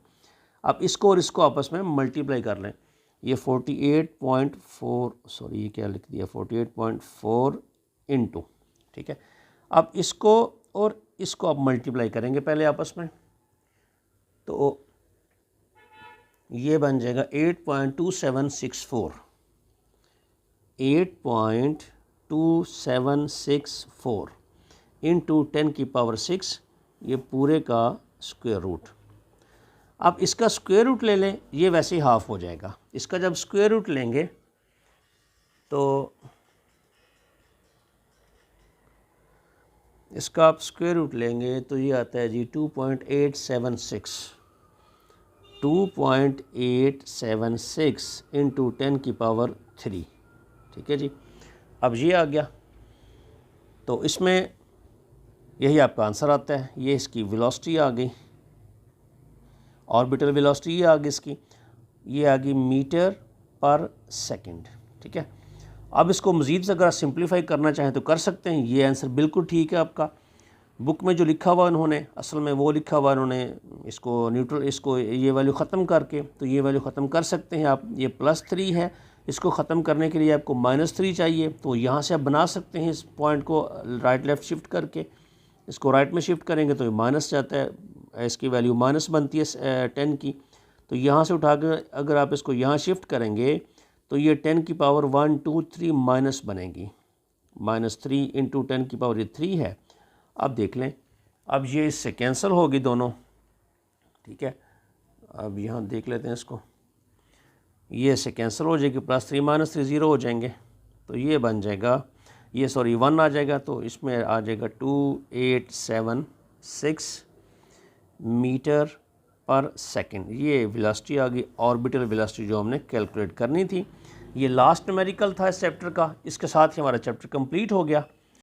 अब इसको और इसको आपस में मल्टीप्लाई कर लें, ये 48.4 सॉरी ये क्या लिख दिया 48.4 इंटू, ठीक है। अब इसको और इसको आप मल्टीप्लाई करेंगे पहले आपस में, तो ये बन जाएगा 8.2764 8.2764 इंटू 10⁻6, ये पूरे का स्क्वायर रूट। अब इसका स्क्वायर रूट ले लें, ये वैसे ही हाफ हो जाएगा। इसका जब स्क्वायर रूट लेंगे तो इसका आप स्क्वायर रूट लेंगे तो ये आता है जी 2.876 इंटू 10⁻3, ठीक है जी। अब ये आ गया, तो इसमें यही आपका आंसर आता है। ये इसकी वेलोसिटी आ गई, ऑर्बिटल वेलोसिटी ये आ गई इसकी, ये आ गई मीटर/सेकंड, ठीक है। अब इसको मज़ीद अगर सिंप्लीफाई करना चाहें तो कर सकते हैं। ये आंसर बिल्कुल ठीक है आपका। बुक में जो लिखा हुआ उन्होंने, असल में वो लिखा हुआ उन्होंने इसको न्यूट्रल, इसको ये वैल्यू ख़त्म करके, तो ये वैल्यू ख़त्म कर सकते हैं आप। ये +3 है, इसको ख़त्म करने के लिए आपको -3 चाहिए, तो यहाँ से आप बना सकते हैं इस पॉइंट को राइट लेफ़्ट शिफ्ट करके। इसको राइट में शिफ्ट करेंगे तो ये माइनस जाता है, इसकी वैल्यू माइनस बनती है 10 की। तो यहाँ से उठा कर अगर आप इसको यहाँ शिफ्ट करेंगे तो ये 10⁻1 2 3 माइनस बनेगी, -3 इंटू 10⁻3 है। अब देख लें, अब ये इससे कैंसिल होगी दोनों, ठीक है। अब यहाँ देख लेते हैं इसको, ये इससे कैंसिल हो जाएगी, +3 -3 0 हो जाएंगे, तो ये बन जाएगा, ये सॉरी 1 आ जाएगा, तो इसमें आ जाएगा 2876 मीटर पर सेकंड। ये वेलोसिटी आ गई, ऑर्बिटल वेलोसिटी जो हमने कैलकुलेट करनी थी। ये लास्ट न्यूमेरिकल था इस चैप्टर का, इसके साथ ही हमारा चैप्टर कंप्लीट हो गया।